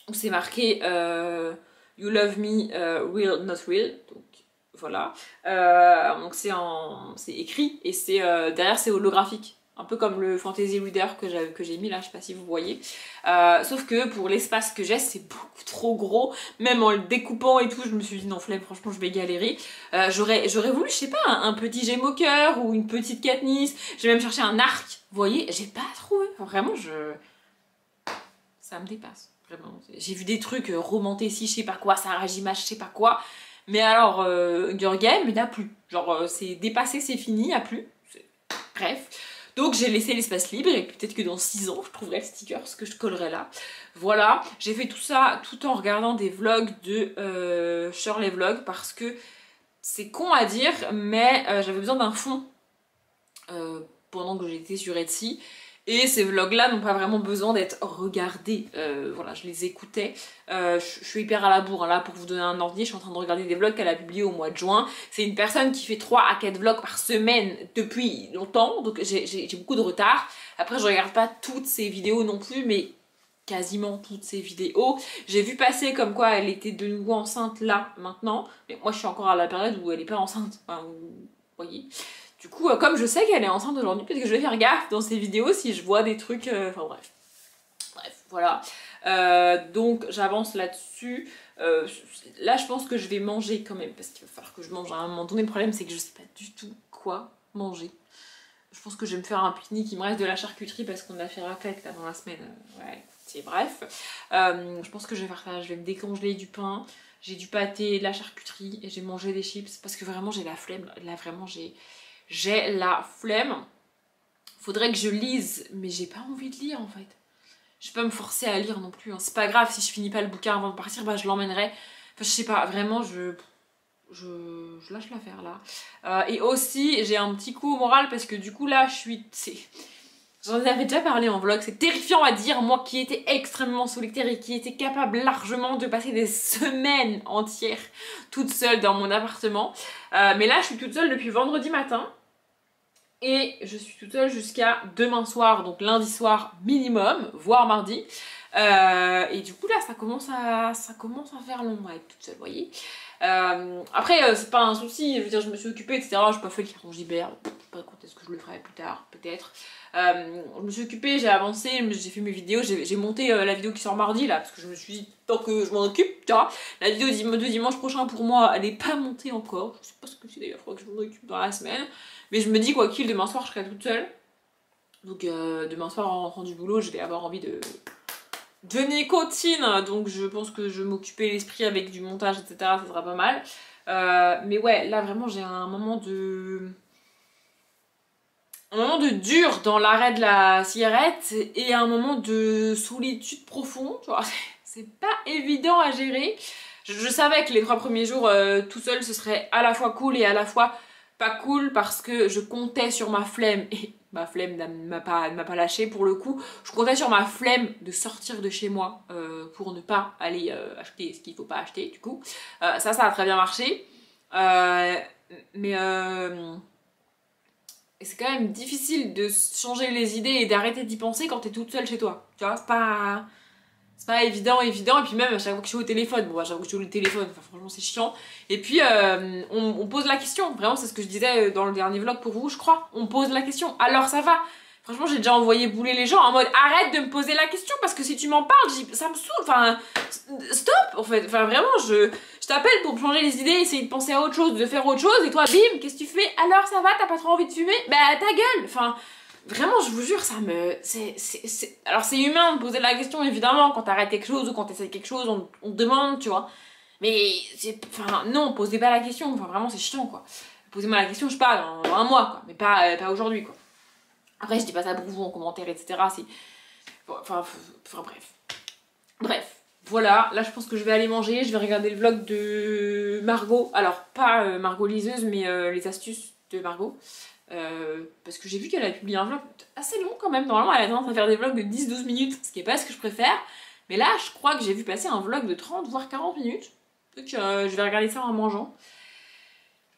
où c'est marqué You love me, real, not real. Donc voilà. Donc c'est écrit et derrière c'est holographique. Un peu comme le Fantasy Reader que j'ai mis là, je sais pas si vous voyez. Sauf que pour l'espace que j'ai, c'est beaucoup trop gros. Même en le découpant et tout, je me suis dit non flemme, franchement je vais galérer. J'aurais voulu, je sais pas, un petit Gémoker ou une petite Katniss. J'ai même cherché un arc, vous voyez, j'ai pas trouvé. Vraiment, ça me dépasse. Vraiment. J'ai vu des trucs romantiques, je sais pas quoi, Sarah Jima, je sais pas quoi. Mais alors, Hunger Game, il n'y a plus. Genre, c'est dépassé, c'est fini, il n'y a plus. Bref. Donc j'ai laissé l'espace libre et peut-être que dans 6 ans je trouverai le sticker, ce que je collerai là. Voilà, j'ai fait tout ça tout en regardant des vlogs de Shirley Vlog parce que c'est con à dire, mais j'avais besoin d'un fond pendant que j'étais sur Etsy. Et ces vlogs-là n'ont pas vraiment besoin d'être regardés. Voilà, je les écoutais. Je suis hyper à la bourre. Là, pour vous donner un ordre, je suis en train de regarder des vlogs qu'elle a publiés au mois de juin. C'est une personne qui fait 3 à 4 vlogs par semaine depuis longtemps. Donc j'ai beaucoup de retard. Après, je regarde pas toutes ses vidéos non plus, mais quasiment toutes ses vidéos. J'ai vu passer comme quoi elle était de nouveau enceinte là, maintenant. Mais moi, je suis encore à la période où elle est pas enceinte. Enfin, vous voyez. Du coup, comme je sais qu'elle est enceinte aujourd'hui, peut-être que je vais faire gaffe dans ces vidéos si je vois des trucs... Enfin bref. Bref, voilà. Donc j'avance là-dessus. Là, je pense que je vais manger quand même, parce qu'il va falloir que je mange à un moment donné. Le problème, c'est que je sais pas du tout quoi manger. Je pense que je vais me faire un pique-nique. Il me reste de la charcuterie parce qu'on a fait raclette là dans la semaine. Ouais, c'est bref. Je pense que je vais faire ça. Je vais me décongeler du pain. J'ai du pâté, de la charcuterie et j'ai mangé des chips parce que vraiment j'ai la flemme. Là, vraiment, j'ai la flemme. Faudrait que je lise, mais j'ai pas envie de lire en fait. Je vais pas me forcer à lire non plus. Hein. C'est pas grave si je finis pas le bouquin avant de partir, bah je l'emmènerai. Enfin, je sais pas, vraiment, je lâche l'affaire là. Et aussi, j'ai un petit coup au moral parce que du coup là, j'en avais déjà parlé en vlog, c'est terrifiant à dire, moi qui étais extrêmement solitaire et qui était capable largement de passer des semaines entières toute seule dans mon appartement. Mais là, je suis toute seule depuis vendredi matin. Et je suis toute seule jusqu'à demain soir, donc lundi soir minimum, voire mardi. Et du coup là ça commence à faire long à être toute seule, vous voyez. Après c'est pas un souci, je veux dire je me suis occupée etc, j'ai pas fait le carton Gibert, je sais pas quand est-ce que je le ferai plus tard peut-être. Je me suis occupée, j'ai avancé, j'ai fait mes vidéos, j'ai monté la vidéo qui sort mardi là, parce que je me suis dit tant que je m'en occupe, tu vois. La vidéo de dimanche prochain pour moi elle est pas montée encore, je sais pas ce que c'est d'ailleurs, il faudra que je m'en occupe dans la semaine. Mais je me dis quoi qu'il, demain soir je serai toute seule. Donc demain soir en rentrant du boulot, je vais avoir envie de nicotine, donc je pense que je vais m'occuper l'esprit avec du montage, etc. Ça sera pas mal. Mais ouais, là vraiment j'ai un moment de dur dans l'arrêt de la cigarette et un moment de solitude profonde, tu vois. C'est pas évident à gérer. Je savais que les 3 premiers jours tout seul ce serait à la fois cool et à la fois pas cool parce que je comptais sur ma flemme et ma flemme ne m'a pas lâché pour le coup. Je comptais sur ma flemme de sortir de chez moi pour ne pas aller acheter ce qu'il faut pas acheter du coup. Ça a très bien marché. Mais c'est quand même difficile de changer les idées et d'arrêter d'y penser quand t'es toute seule chez toi. Tu vois, c'est pas évident. Et puis même à chaque fois que je suis au téléphone, bon, à chaque fois que je suis au téléphone, enfin, franchement c'est chiant. Et puis on pose la question, vraiment c'est ce que je disais dans le dernier vlog pour vous, je crois. On pose la question, alors ça va. Franchement j'ai déjà envoyé bouler les gens en mode arrête de me poser la question parce que si tu m'en parles, ça me saoule, enfin stop en fait. Enfin vraiment je t'appelle pour changer les idées, essayer de penser à autre chose, de faire autre chose et toi bim, qu'est-ce que tu fais? Alors ça va, t'as pas trop envie de fumer? Bah ta gueule, enfin... Vraiment, je vous jure, ça me... Alors, c'est humain de poser la question, évidemment, quand t'arrêtes quelque chose ou quand t'essaies quelque chose, on te demande, tu vois. Mais, enfin, non, posez pas la question, enfin, vraiment, c'est chiant, quoi. Posez-moi la question, je sais pas, dans un mois, quoi, mais pas aujourd'hui, quoi. Après, je dis pas ça pour vous en commentaire, etc. Enfin, bref. Bref, voilà, là, je pense que je vais aller manger, je vais regarder le vlog de Margot. Alors, pas Margot liseuse, mais les astuces de Margot. Parce que j'ai vu qu'elle a publié un vlog assez long quand même. Normalement elle a tendance à faire des vlogs de 10-12 minutes, ce qui est pas ce que je préfère. Mais là je crois que j'ai vu passer un vlog de 30 voire 40 minutes. Donc je vais regarder ça en mangeant.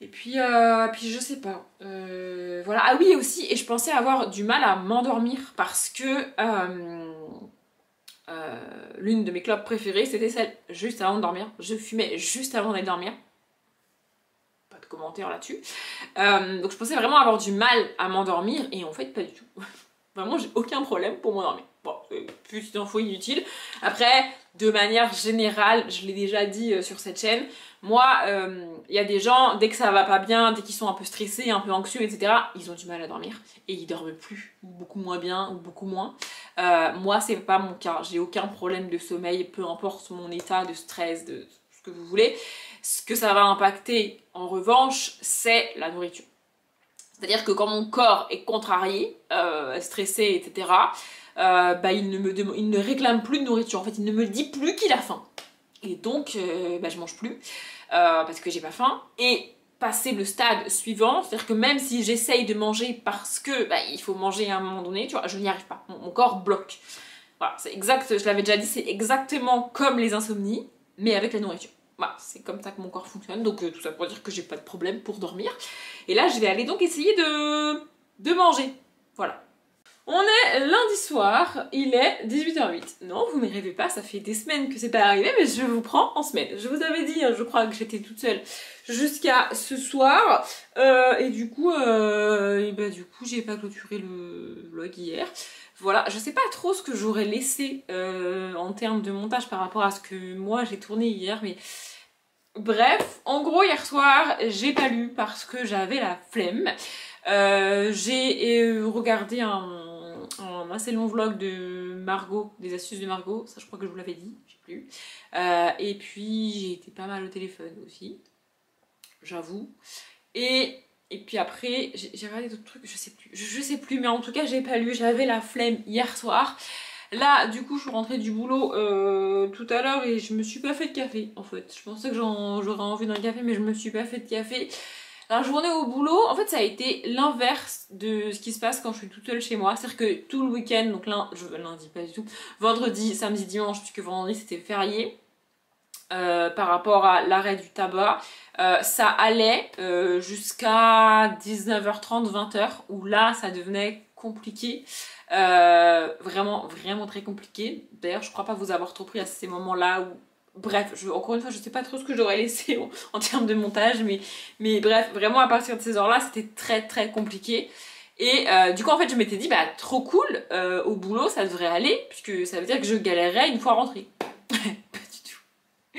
Et puis je sais pas. Voilà. Ah oui aussi, et je pensais avoir du mal à m'endormir parce que l'une de mes clopes préférées c'était celle juste avant de dormir. Je fumais juste avant d'aller dormir. Commentaires là-dessus. Donc je pensais vraiment avoir du mal à m'endormir et en fait pas du tout. Vraiment j'ai aucun problème pour m'endormir. Bon, petite info inutile. Après, de manière générale, je l'ai déjà dit sur cette chaîne, moi, il y a des gens, dès que ça va pas bien, dès qu'ils sont un peu stressés, un peu anxieux, etc., ils ont du mal à dormir et ils dorment plus, ou beaucoup moins bien, ou beaucoup moins. Moi, c'est pas mon cas. J'ai aucun problème de sommeil, peu importe mon état de stress, de ce que vous voulez. Ce que ça va impacter, en revanche, c'est la nourriture. C'est-à-dire que quand mon corps est contrarié, stressé, etc., il ne réclame plus de nourriture. En fait, il ne me dit plus qu'il a faim. Et donc, je mange plus parce que j'ai pas faim. Et passer le stade suivant, c'est-à-dire que même si j'essaye de manger parce que il faut manger à un moment donné, tu vois, je n'y arrive pas. Mon corps bloque. Voilà, c'est exact, je l'avais déjà dit, c'est exactement comme les insomnies, mais avec la nourriture. Voilà, c'est comme ça que mon corps fonctionne, donc tout ça pour dire que j'ai pas de problème pour dormir. Et là, je vais aller donc essayer de manger. Voilà. On est lundi soir, il est 18h08. Non, vous ne rêvez pas, ça fait des semaines que c'est pas arrivé, mais je vous prends en semaine. Je vous avais dit, je crois que j'étais toute seule jusqu'à ce soir. Et du coup, j'ai pas clôturé le vlog hier. Voilà, je sais pas trop ce que j'aurais laissé en termes de montage par rapport à ce que moi j'ai tourné hier, mais... Bref, en gros hier soir, j'ai pas lu parce que j'avais la flemme. J'ai regardé un assez long vlog de Margot, des astuces de Margot, ça je crois que je vous l'avais dit, je sais plus. Et puis j'ai été pas mal au téléphone aussi, j'avoue. Et puis après, j'ai regardé d'autres trucs, je sais plus, mais en tout cas j'ai pas lu, j'avais la flemme hier soir. Là, du coup, je suis rentrée du boulot tout à l'heure et je me suis pas fait de café, en fait. Je pensais que j'aurais envie d'un café, mais je me suis pas fait de café. La journée au boulot, en fait, ça a été l'inverse de ce qui se passe quand je suis toute seule chez moi. C'est-à-dire que tout le week-end, donc lundi, pas du tout, vendredi, samedi, dimanche, puisque vendredi c'était férié, par rapport à l'arrêt du tabac, ça allait jusqu'à 19h30, 20h, où là, ça devenait compliqué. Vraiment très compliqué. D'ailleurs, je crois pas vous avoir trop pris à ces moments-là où... Bref, encore une fois, je sais pas trop ce que j'aurais laissé en termes de montage, mais bref, vraiment à partir de ces heures-là, c'était très compliqué. Et du coup, en fait, je m'étais dit, trop cool, au boulot, ça devrait aller, puisque ça veut dire que je galérerais une fois rentrée. Pas du tout.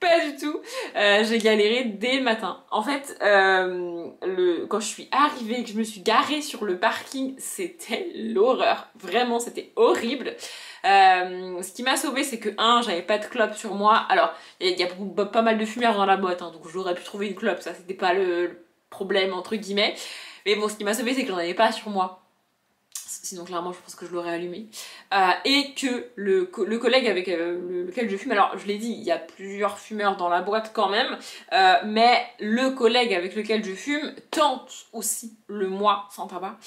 Pas du tout. J'ai galéré dès le matin. En fait, quand je suis arrivée et que je me suis garée sur le parking, c'était l'horreur. Vraiment, c'était horrible. Ce qui m'a sauvée, c'est que, j'avais pas de clope sur moi. Alors, il y a pas mal de fumeurs dans la boîte, hein, donc j'aurais pu trouver une clope. Ça, c'était pas le problème, entre guillemets. Mais bon, ce qui m'a sauvée, c'est que j'en avais pas sur moi. Sinon, clairement, je pense que je l'aurais allumé. Et que le collègue avec lequel je fume, alors je l'ai dit, il y a plusieurs fumeurs dans la boîte quand même, mais le collègue avec lequel je fume tente aussi le mois sans tabac.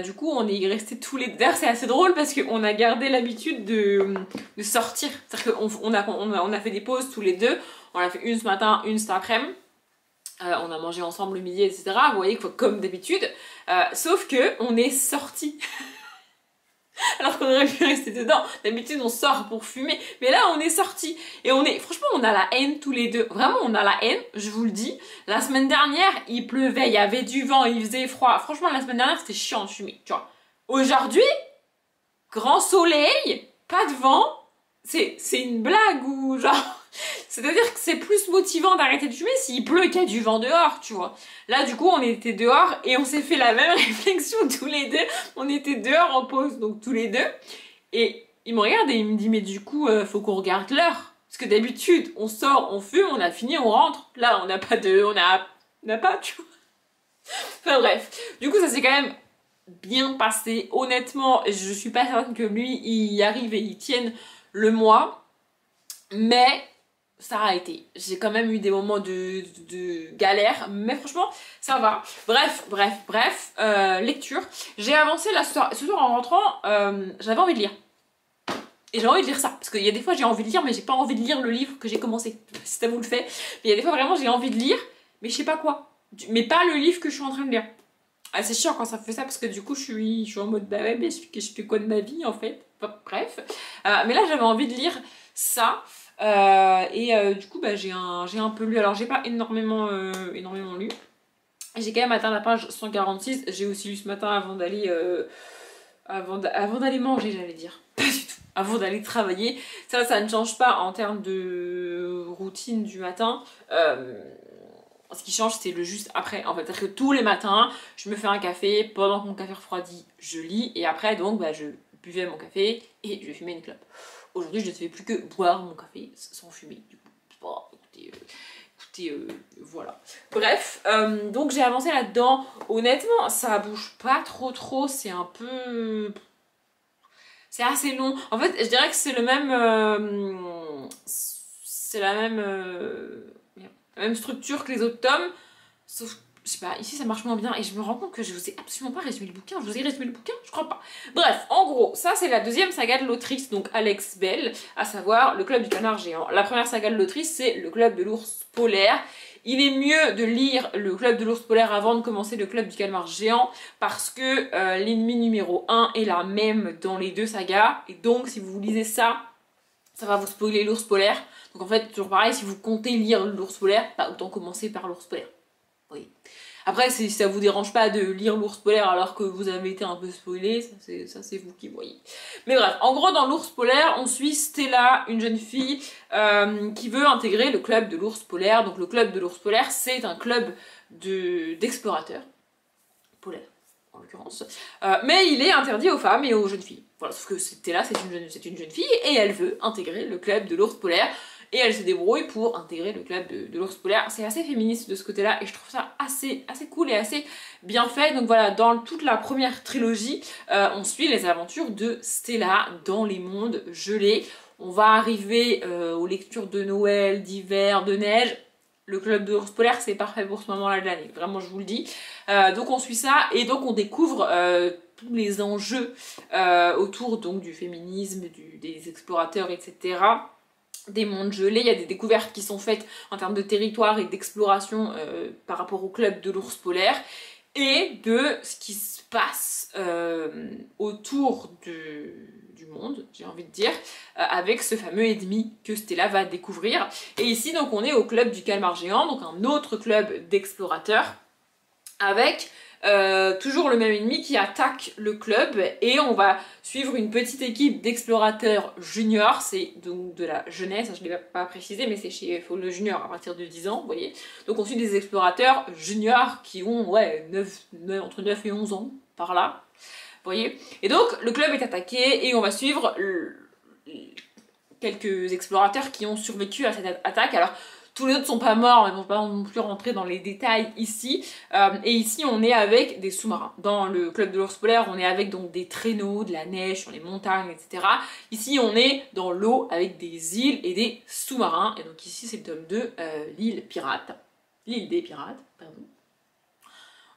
Du coup, on est restés tous les deux. D'ailleurs, c'est assez drôle parce qu'on a gardé l'habitude de sortir. C'est-à-dire qu'on a fait des pauses tous les deux. On a fait une ce matin, une cet après-midi. On a mangé ensemble le midi, etc. Vous voyez, comme d'habitude. Sauf que on est sortis. Alors qu'on aurait pu rester dedans. D'habitude, on sort pour fumer. Mais là, on est sortis. Et franchement, on a la haine tous les deux. Vraiment, on a la haine, je vous le dis. La semaine dernière, il pleuvait, il y avait du vent, il faisait froid. Franchement, la semaine dernière, c'était chiant de fumer, tu vois. Aujourd'hui, grand soleil, pas de vent. C'est une blague ou genre... C'est-à-dire que c'est plus motivant d'arrêter de fumer s'il pleut qu'il y a du vent dehors, tu vois. Là, du coup, on était dehors et on s'est fait la même réflexion tous les deux. On était dehors en pause, donc tous les deux. Et il me regarde et il me dit, mais du coup, faut qu'on regarde l'heure. Parce que d'habitude, on sort, on fume, on a fini, on rentre. Là, on n'a pas, tu vois. Enfin bref. Du coup, ça s'est quand même bien passé. Honnêtement, je suis pas certaine que lui, il y arrive et il tienne le mois. Mais... ça a été. J'ai quand même eu des moments de galère, mais franchement, ça va. Bref, lecture. J'ai avancé là ce soir en rentrant, j'avais envie de lire. Et j'ai envie de lire ça, parce qu'il y a des fois j'ai envie de lire, mais j'ai pas envie de lire le livre que j'ai commencé. Si ça vous le fait. Mais il y a des fois vraiment j'ai envie de lire, mais je sais pas quoi. Mais pas le livre que je suis en train de lire. Ah, c'est chiant quand ça fait ça, parce que du coup je suis en mode, bah ouais, mais je fais quoi de ma vie en fait. Enfin, bref. Mais là j'avais envie de lire ça. Du coup j'ai un peu lu, alors j'ai pas énormément lu, j'ai quand même atteint la page 146. J'ai aussi lu ce matin avant d'aller manger, j'allais dire, pas du tout, avant d'aller travailler. Ça ne change pas en termes de routine du matin. Ce qui change, c'est le juste après, en fait. C'est-à-dire que tous les matins, je me fais un café, pendant que mon café refroidit, je lis, et après, donc, je buvais mon café et je fumais une clope. Aujourd'hui, je ne fais plus que boire mon café sans fumer. Du coup, bon, écoutez, voilà. Bref, donc j'ai avancé là-dedans. Honnêtement, ça bouge pas trop. C'est un peu... c'est assez long. En fait, je dirais que c'est le même... c'est la même structure que les autres tomes. Sauf je sais pas, ici ça marche moins bien et je me rends compte que je vous ai absolument pas résumé le bouquin. Je vous ai résumé le bouquin? Je crois pas. Bref, en gros, ça c'est la deuxième saga de l'autrice, donc Alex Bell, à savoir Le Club du Canard Géant. La première saga de l'autrice, c'est Le Club de l'Ours Polaire. Il est mieux de lire Le Club de l'Ours Polaire avant de commencer Le Club du Calmar Géant parce que l'ennemi numéro 1 est la même dans les deux sagas. Et donc, si vous lisez ça, ça va vous spoiler l'Ours Polaire. Donc en fait, toujours pareil, si vous comptez lire l'Ours Polaire, autant commencer par l'Ours Polaire. Oui. Après, si ça vous dérange pas de lire l'Ours Polaire alors que vous avez été un peu spoilé, ça c'est vous qui voyez. Mais bref, en gros dans l'Ours Polaire, on suit Stella, une jeune fille qui veut intégrer le club de l'Ours Polaire. Donc le club de l'Ours Polaire, c'est un club d'explorateurs polaires en l'occurrence, mais il est interdit aux femmes et aux jeunes filles. Voilà, sauf que Stella c'est une jeune fille et elle veut intégrer le club de l'Ours Polaire. Et elle se débrouille pour intégrer le club de l'Ours Polaire. C'est assez féministe de ce côté-là et je trouve ça assez cool et assez bien fait. Donc voilà, dans toute la première trilogie, on suit les aventures de Stella dans les mondes gelés. On va arriver aux lectures de Noël, d'hiver, de neige. Le club de l'Ours Polaire, c'est parfait pour ce moment-là de l'année. Vraiment, je vous le dis. Donc on suit ça et donc on découvre... tous les enjeux autour donc du féminisme, des explorateurs, etc., des mondes gelés. Il y a des découvertes qui sont faites en termes de territoire et d'exploration par rapport au club de l'Ours Polaire et de ce qui se passe autour du monde, j'ai envie de dire, avec ce fameux ennemi que Stella va découvrir. Et ici donc on est au club du Calmar Géant, donc un autre club d'explorateurs avec toujours le même ennemi qui attaque le club et on va suivre une petite équipe d'explorateurs juniors, c'est donc de la jeunesse, je ne l'ai pas précisé mais c'est chez faut le junior à partir de 10 ans, vous voyez. Donc on suit des explorateurs juniors qui ont ouais, entre 9 et 11 ans, par là, vous voyez. Et donc le club est attaqué et on va suivre quelques explorateurs qui ont survécu à cette attaque. Alors tous les autres sont pas morts, mais ne vont pas non plus rentrer dans les détails ici. Et ici, on est avec des sous-marins. Dans le club de l'ours polaire, on est avec donc des traîneaux, de la neige sur les montagnes, etc. Ici, on est dans l'eau avec des îles et des sous-marins. Et donc ici, c'est le tome 2, l'île pirate. L'île des pirates, pardon.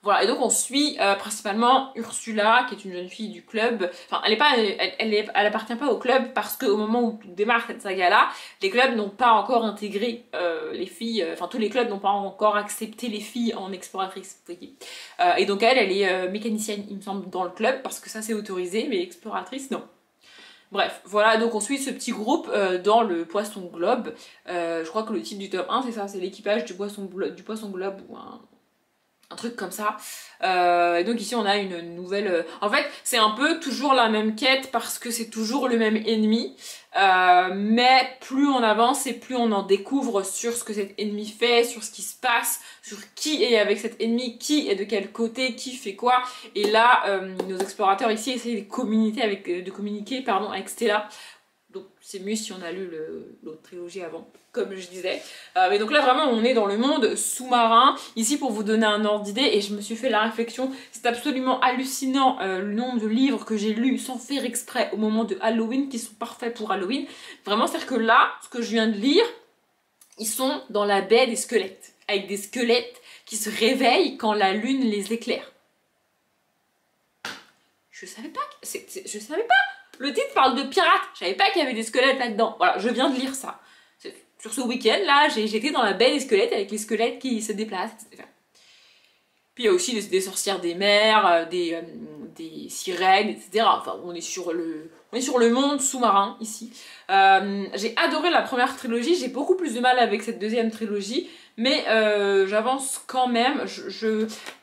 Voilà, et donc on suit principalement Ursula, qui est une jeune fille du club. Enfin, elle appartient pas au club parce qu'au moment où démarre cette saga-là, les clubs n'ont pas encore intégré les filles, enfin tous les clubs n'ont pas encore accepté les filles en exploratrices, vous voyez. Et donc elle est mécanicienne, il me semble, dans le club, parce que ça c'est autorisé, mais exploratrice, non. Bref, voilà, donc on suit ce petit groupe dans le Poisson Globe. Je crois que le titre du tome 1, c'est ça, c'est l'équipage du Poisson Globe, ou un truc comme ça. Et donc ici on a une nouvelle... En fait c'est un peu toujours la même quête parce que c'est toujours le même ennemi. Mais plus on avance et plus on en découvre sur ce que cet ennemi fait, sur ce qui se passe, sur qui est avec cet ennemi, qui est de quel côté, qui fait quoi. Et là nos explorateurs ici essayent de communiquer avec Stella. Donc c'est mieux si on a lu l'autre trilogie avant, comme je disais. Mais donc là vraiment on est dans le monde sous-marin. Ici pour vous donner un ordre d'idée, et je me suis fait la réflexion, c'est absolument hallucinant le nombre de livres que j'ai lus sans faire exprès au moment de Halloween, qui sont parfaits pour Halloween. Vraiment c'est-à-dire que là, ce que je viens de lire, ils sont dans la baie des squelettes, avec des squelettes qui se réveillent quand la lune les éclaire. Je savais pas, je savais pas. Le titre parle de pirates, je savais pas qu'il y avait des squelettes là-dedans. Voilà, je viens de lire ça. Sur ce week-end, là, j'étais dans la baie des squelettes avec les squelettes qui se déplacent, etc. Puis il y a aussi des sorcières des mers, des sirènes, etc. Enfin, on est sur le monde sous-marin, ici. J'ai adoré la première trilogie, j'ai beaucoup plus de mal avec cette deuxième trilogie, mais j'avance quand même.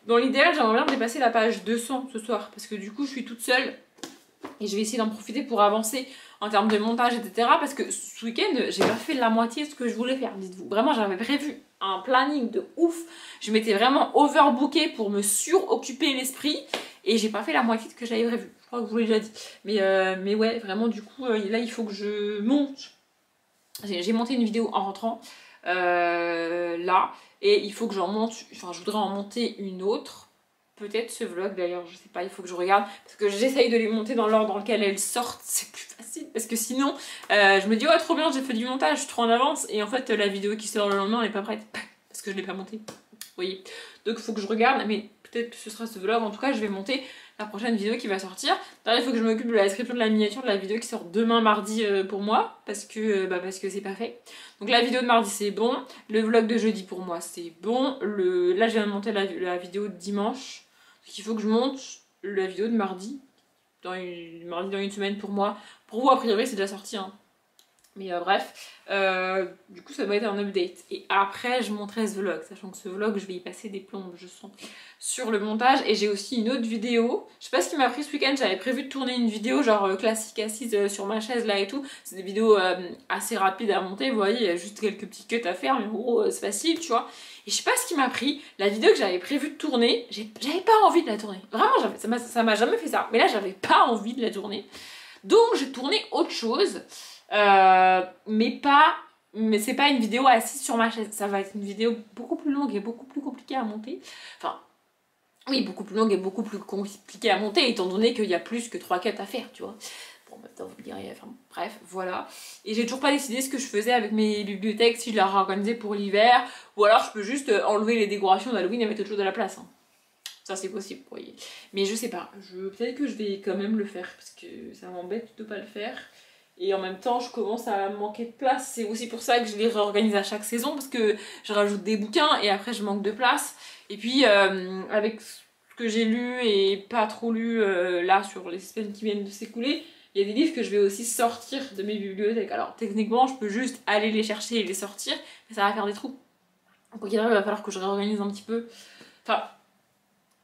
Dans l'idéal, j'aimerais bien dépasser la page 200 ce soir, parce que du coup, je suis toute seule. Et je vais essayer d'en profiter pour avancer en termes de montage, etc. Parce que ce week-end, j'ai pas fait la moitié de ce que je voulais faire, dites-vous. Vraiment, j'avais prévu un planning de ouf. Je m'étais vraiment overbookée pour me suroccuper l'esprit. Et j'ai pas fait la moitié de ce que j'avais prévu. Je crois que je vous l'ai déjà dit. Mais ouais, vraiment, du coup, là, il faut que je monte. J'ai monté une vidéo en rentrant. Là. Et il faut que j'en monte... Enfin, je voudrais en monter une autre. Peut-être ce vlog d'ailleurs, je sais pas, il faut que je regarde. Parce que j'essaye de les monter dans l'ordre dans lequel elles sortent, c'est plus facile. Parce que sinon, je me dis, oh trop bien, j'ai fait du montage, je suis trop en avance. Et en fait, la vidéo qui sort le lendemain, elle est pas prête. Parce que je l'ai pas montée. Vous voyez. Donc il faut que je regarde, mais peut-être que ce sera ce vlog. En tout cas, je vais monter la prochaine vidéo qui va sortir. D'ailleurs, il faut que je m'occupe de la description de la miniature de la vidéo qui sort demain mardi pour moi. Parce que c'est pas fait. Donc la vidéo de mardi c'est bon. Le vlog de jeudi pour moi c'est bon. Là, je viens de monter la vidéo de dimanche. Donc il faut que je monte la vidéo de mardi dans une semaine pour moi. Pour vous, a priori, c'est déjà sorti. Hein. Mais bref, du coup, ça doit être un update. Et après, je monterai ce vlog, sachant que ce vlog, je vais y passer des plombes, je sens, sur le montage. Et j'ai aussi une autre vidéo. Je sais pas ce qui m'a pris ce week-end, j'avais prévu de tourner une vidéo genre classique assise sur ma chaise là et tout. C'est des vidéos assez rapides à monter, vous voyez, il y a juste quelques petits cuts à faire, mais en gros, c'est facile, tu vois. Et je sais pas ce qui m'a pris, la vidéo que j'avais prévu de tourner, j'avais pas envie de la tourner. Vraiment, ça m'a jamais fait ça. Mais là, j'avais pas envie de la tourner. Donc, j'ai tourné autre chose. Mais c'est pas une vidéo assise sur ma chaise. Ça va être une vidéo beaucoup plus longue et beaucoup plus compliquée à monter. Enfin, oui, beaucoup plus longue et beaucoup plus compliquée à monter, étant donné qu'il y a plus que 3 cuts à faire, tu vois. Bon, maintenant, vous me direz, enfin, bref, voilà. Et j'ai toujours pas décidé ce que je faisais avec mes bibliothèques, si je la réorganisais pour l'hiver, ou alors je peux juste enlever les décorations d'Halloween et mettre autre chose à la place. Hein. Ça, c'est possible, vous voyez. Mais je sais pas, peut-être que je vais quand même le faire, parce que ça m'embête de pas le faire. Et en même temps, je commence à manquer de place. C'est aussi pour ça que je les réorganise à chaque saison, parce que je rajoute des bouquins et après je manque de place. Et puis, avec ce que j'ai lu et pas trop lu là sur les semaines qui viennent de s'écouler, il y a des livres que je vais aussi sortir de mes bibliothèques. Alors techniquement, je peux juste aller les chercher et les sortir, mais ça va faire des trous. Donc il va falloir que je réorganise un petit peu. Enfin,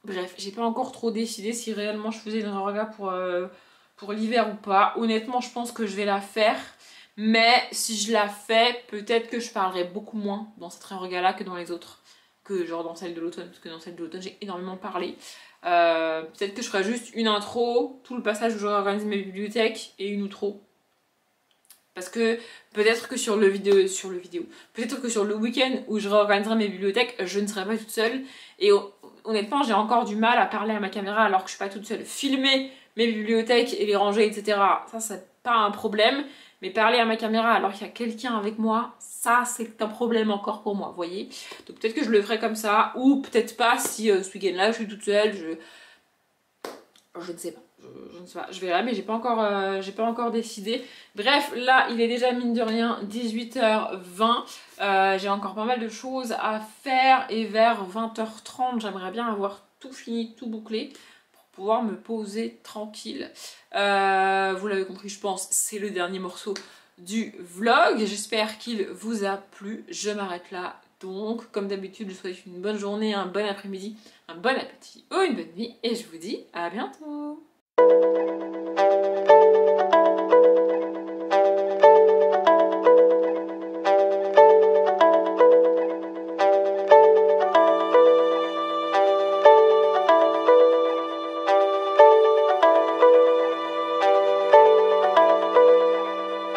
Bref, j'ai pas encore trop décidé si réellement je faisais une regarga pour l'hiver ou pas. Honnêtement, je pense que je vais la faire. Mais si je la fais, peut-être que je parlerai beaucoup moins dans cette regarga là que dans les autres. Que genre dans celle de l'automne, parce que dans celle de l'automne, j'ai énormément parlé. Peut-être que je ferai juste une intro, tout le passage où je réorganise mes bibliothèques et une outro. Parce que peut-être que sur le vidéo, peut-être que sur le week-end où je réorganiserai mes bibliothèques, je ne serai pas toute seule. Et honnêtement, j'ai encore du mal à parler à ma caméra alors que je suis pas toute seule. Filmer mes bibliothèques et les ranger, etc. Ça, c'est pas un problème. Mais parler à ma caméra alors qu'il y a quelqu'un avec moi, ça, c'est un problème encore pour moi, vous voyez. Donc peut-être que je le ferai comme ça, ou peut-être pas si ce week-end-là, je suis toute seule, je ne sais pas. Je ne sais pas, je verrai, mais j'ai pas encore décidé. Bref, là, il est déjà mine de rien 18h20. J'ai encore pas mal de choses à faire et vers 20h30, j'aimerais bien avoir tout fini, tout bouclé pour pouvoir me poser tranquille. Vous l'avez compris, je pense, c'est le dernier morceau du vlog. J'espère qu'il vous a plu. Je m'arrête là. Donc, comme d'habitude, je vous souhaite une bonne journée, un bon après-midi, un bon appétit ou une bonne nuit. Et je vous dis à bientôt.